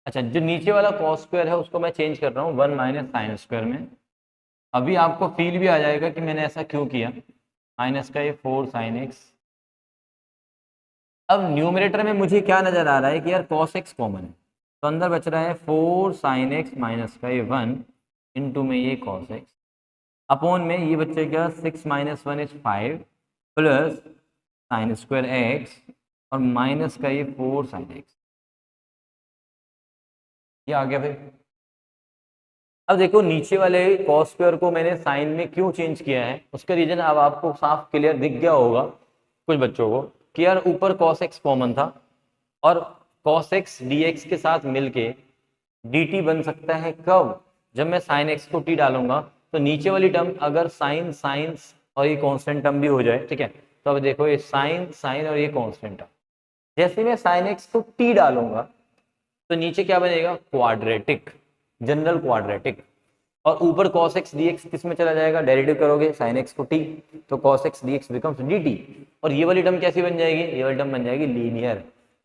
अच्छा जो नीचे वाला cos स्क्वायर है उसको मैं चेंज कर रहा हूँ 1 माइनस साइन स्क्वायर में। अभी आपको फील भी आ जाएगा कि मैंने ऐसा क्यों किया। माइनस का ये 4 sin x। अब न्यूमरेटर में मुझे क्या नजर आ रहा है कि यार cos x कॉमन है, तो अंदर बच रहा है 4 sin x माइनस का ये 1 इंटू में ये cos x अपॉन में ये बचेगा 6 minus 1 is 5 plus sine square x और माइनस का ये 4 sin x। ये आ गया फिर। अब देखो नीचे वाले cos स्क्वायर को मैंने साइन में क्यों चेंज किया है, उसका रीजन अब आपको साफ क्लियर दिख गया होगा कुछ बच्चों को कि यार ऊपर cos x कॉमन था और cos x dx के साथ मिलके dt बन सकता है कब, जब मैं sin x को t डालूंगा तो नीचे वाली टर्म अगर साइन साइन और ये कांस्टेंट टर्म भी हो जाए, ठीक है, तो अब देखो ये साइन साइन और ये कांस्टेंट टर्म, जैसे मैं sin x को t डालूंगा तो नीचे क्या बनेगा, क्वाड्रेटिक, जनरल क्वाड्रेटिक, और ऊपर cos x dx किस में चला जाएगा, डेरिवेटिव करोगे sin x को t, तो cos x dx becomes dt, और ये वाली टर्म कैसी बन जाएगी, ये वाली टर्म बन जाएगी लीनियर।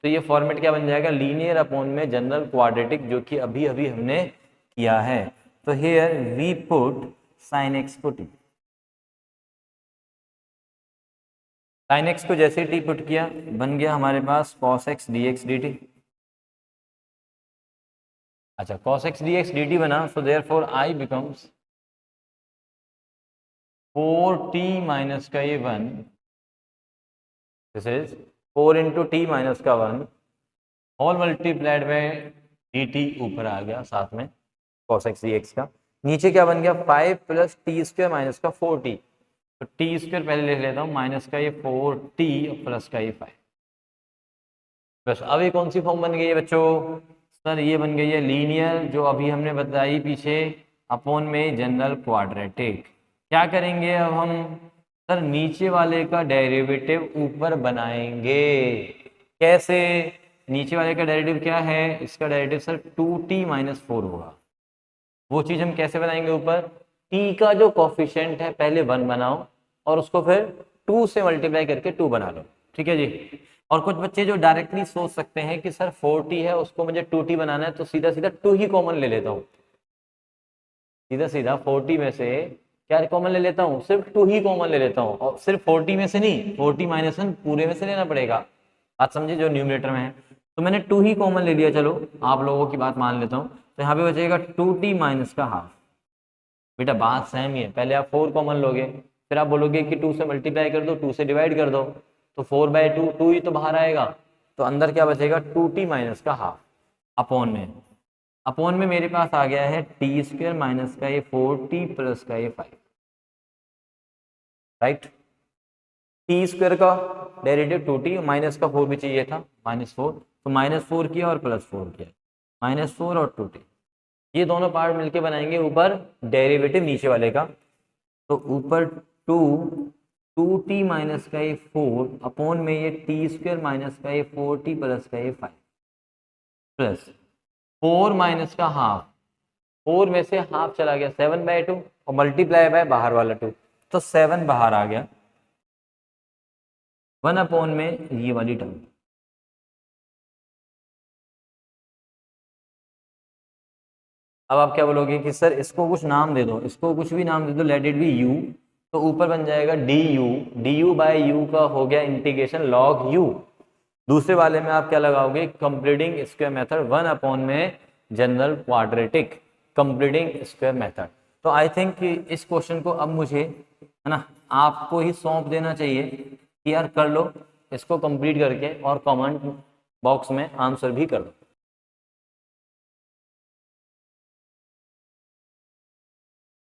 तो ये फॉर्मेट क्या बन जाएगा, लीनियर अपॉन में जनरल क्वाड्रेटिक, जो कि अभी अभी हमने किया है। तो here we put sin x को t, sin x को जैसे t पुट किया बन गया हमारे पास cos x dx dt। अच्छा cos x dx dt बना, so therefore I becomes 4t minus का ये 1, this is 4 into T minus का 1 होल मल्टीप्लाइड में dt ऊपर आ गया साथ में cos x dx का, नीचे क्या बन गया 5 प्लस टी स्क्वायर माइनस का 4t। तो टी स्क्वायर पहले लिख लेता हूँ, माइनस का ये 4t और प्लस का ये 5। बस अब ये कौन सी फॉर्म बन गई है बच्चों? सर ये बन गई है लीनियर, जो अभी हमने बताई पीछे, अपॉन में जनरल क्वाड्रेटिक। क्या करेंगे अब हम? सर नीचे वाले का डेरिवेटिव ऊपर बनाएंगे। कैसे? नीचे वाले का डेरिवेटिव क्या है? इसका डेरिवेटिव सर 2t माइनस 4 होगा। वो चीज हम कैसे बनाएंगे ऊपर? t का जो कॉफिशिएंट है पहले 1 बनाओ और उसको फिर 2 से मल्टीप्लाई करके 2 बना लो। ठीक है जी। और कुछ बच्चे जो डायरेक्टली सोच सकते हैं कि सर 4t है उसको मुझे 2t बनाना है, तो सीधा सीधा 2 ही कॉमन ले लेता हूँ। सीधा सीधा 4t में से क्या कॉमन ले लेता हूँ? सिर्फ 2 ही कॉमन ले लेता हूँ। और सिर्फ 4t में से नहीं, 4t माइनस 1 पूरे में से लेना पड़ेगा। बात समझे? जो न्यूमरेटर में है, तो मैंने 2 ही कॉमन ले लिया। चलो आप लोगों की बात मान लेता हूँ, तो यहाँ पे बचेगा 2t माइनस का हाफ। बेटा बात सेम ही है, पहले आप 4 कॉमन लोगे, फिर आप बोलोगे कि 2 से मल्टीप्लाई कर दो, 2 से डिवाइड कर दो, तो 4/2 2 ही तो बाहर आएगा। तो अंदर क्या बचेगा? 2t माइनस का हाफ अपॉन में। अपॉन में मेरे पास आ गया है टी स्क्वायर माइनस का ये 4t प्लस का ये 5। राइट। टी स्क्वायर का डेरिवेटिव 2t, माइनस का 4 भी चाहिए था, -4, तो -4 किया और +4 किया, -4 और 2t। ये दोनों पार्ट मिलके बनाएंगे ऊपर डेरिवेटिव नीचे वाले का। तो ऊपर 2t माइनस का ये 4 अपॉन में ये टी स्क्वायर माइनस का ये 4t प्लस का ये 5 प्लस 4 माइनस का हाफ, 4 में से हाफ चला गया 7/2 और मल्टीप्लाई बाय बाहर वाला 2, तो 7 बाहर आ गया, 1 अपॉन में ये वाली टर्म। अब आप क्या बोलोगे कि सर इसको कुछ नाम दे दो, इसको कुछ भी नाम दे दो, लेट इट बी u, तो ऊपर बन जाएगा du बाय u का हो गया इंटीग्रेशन log u। दूसरे वाले में आप क्या लगाओगे? कंप्लीटिंग स्क्वायर मेथड 1 अपॉन में general quadratic completing square method. तो आई थिंक इस क्वेश्चन को अब मुझे, है ना, आपको ही सौंप देना चाहिए कि यार कर लो इसको कंप्लीट करके, और कमेंट बॉक्स में आंसर भी कर दो।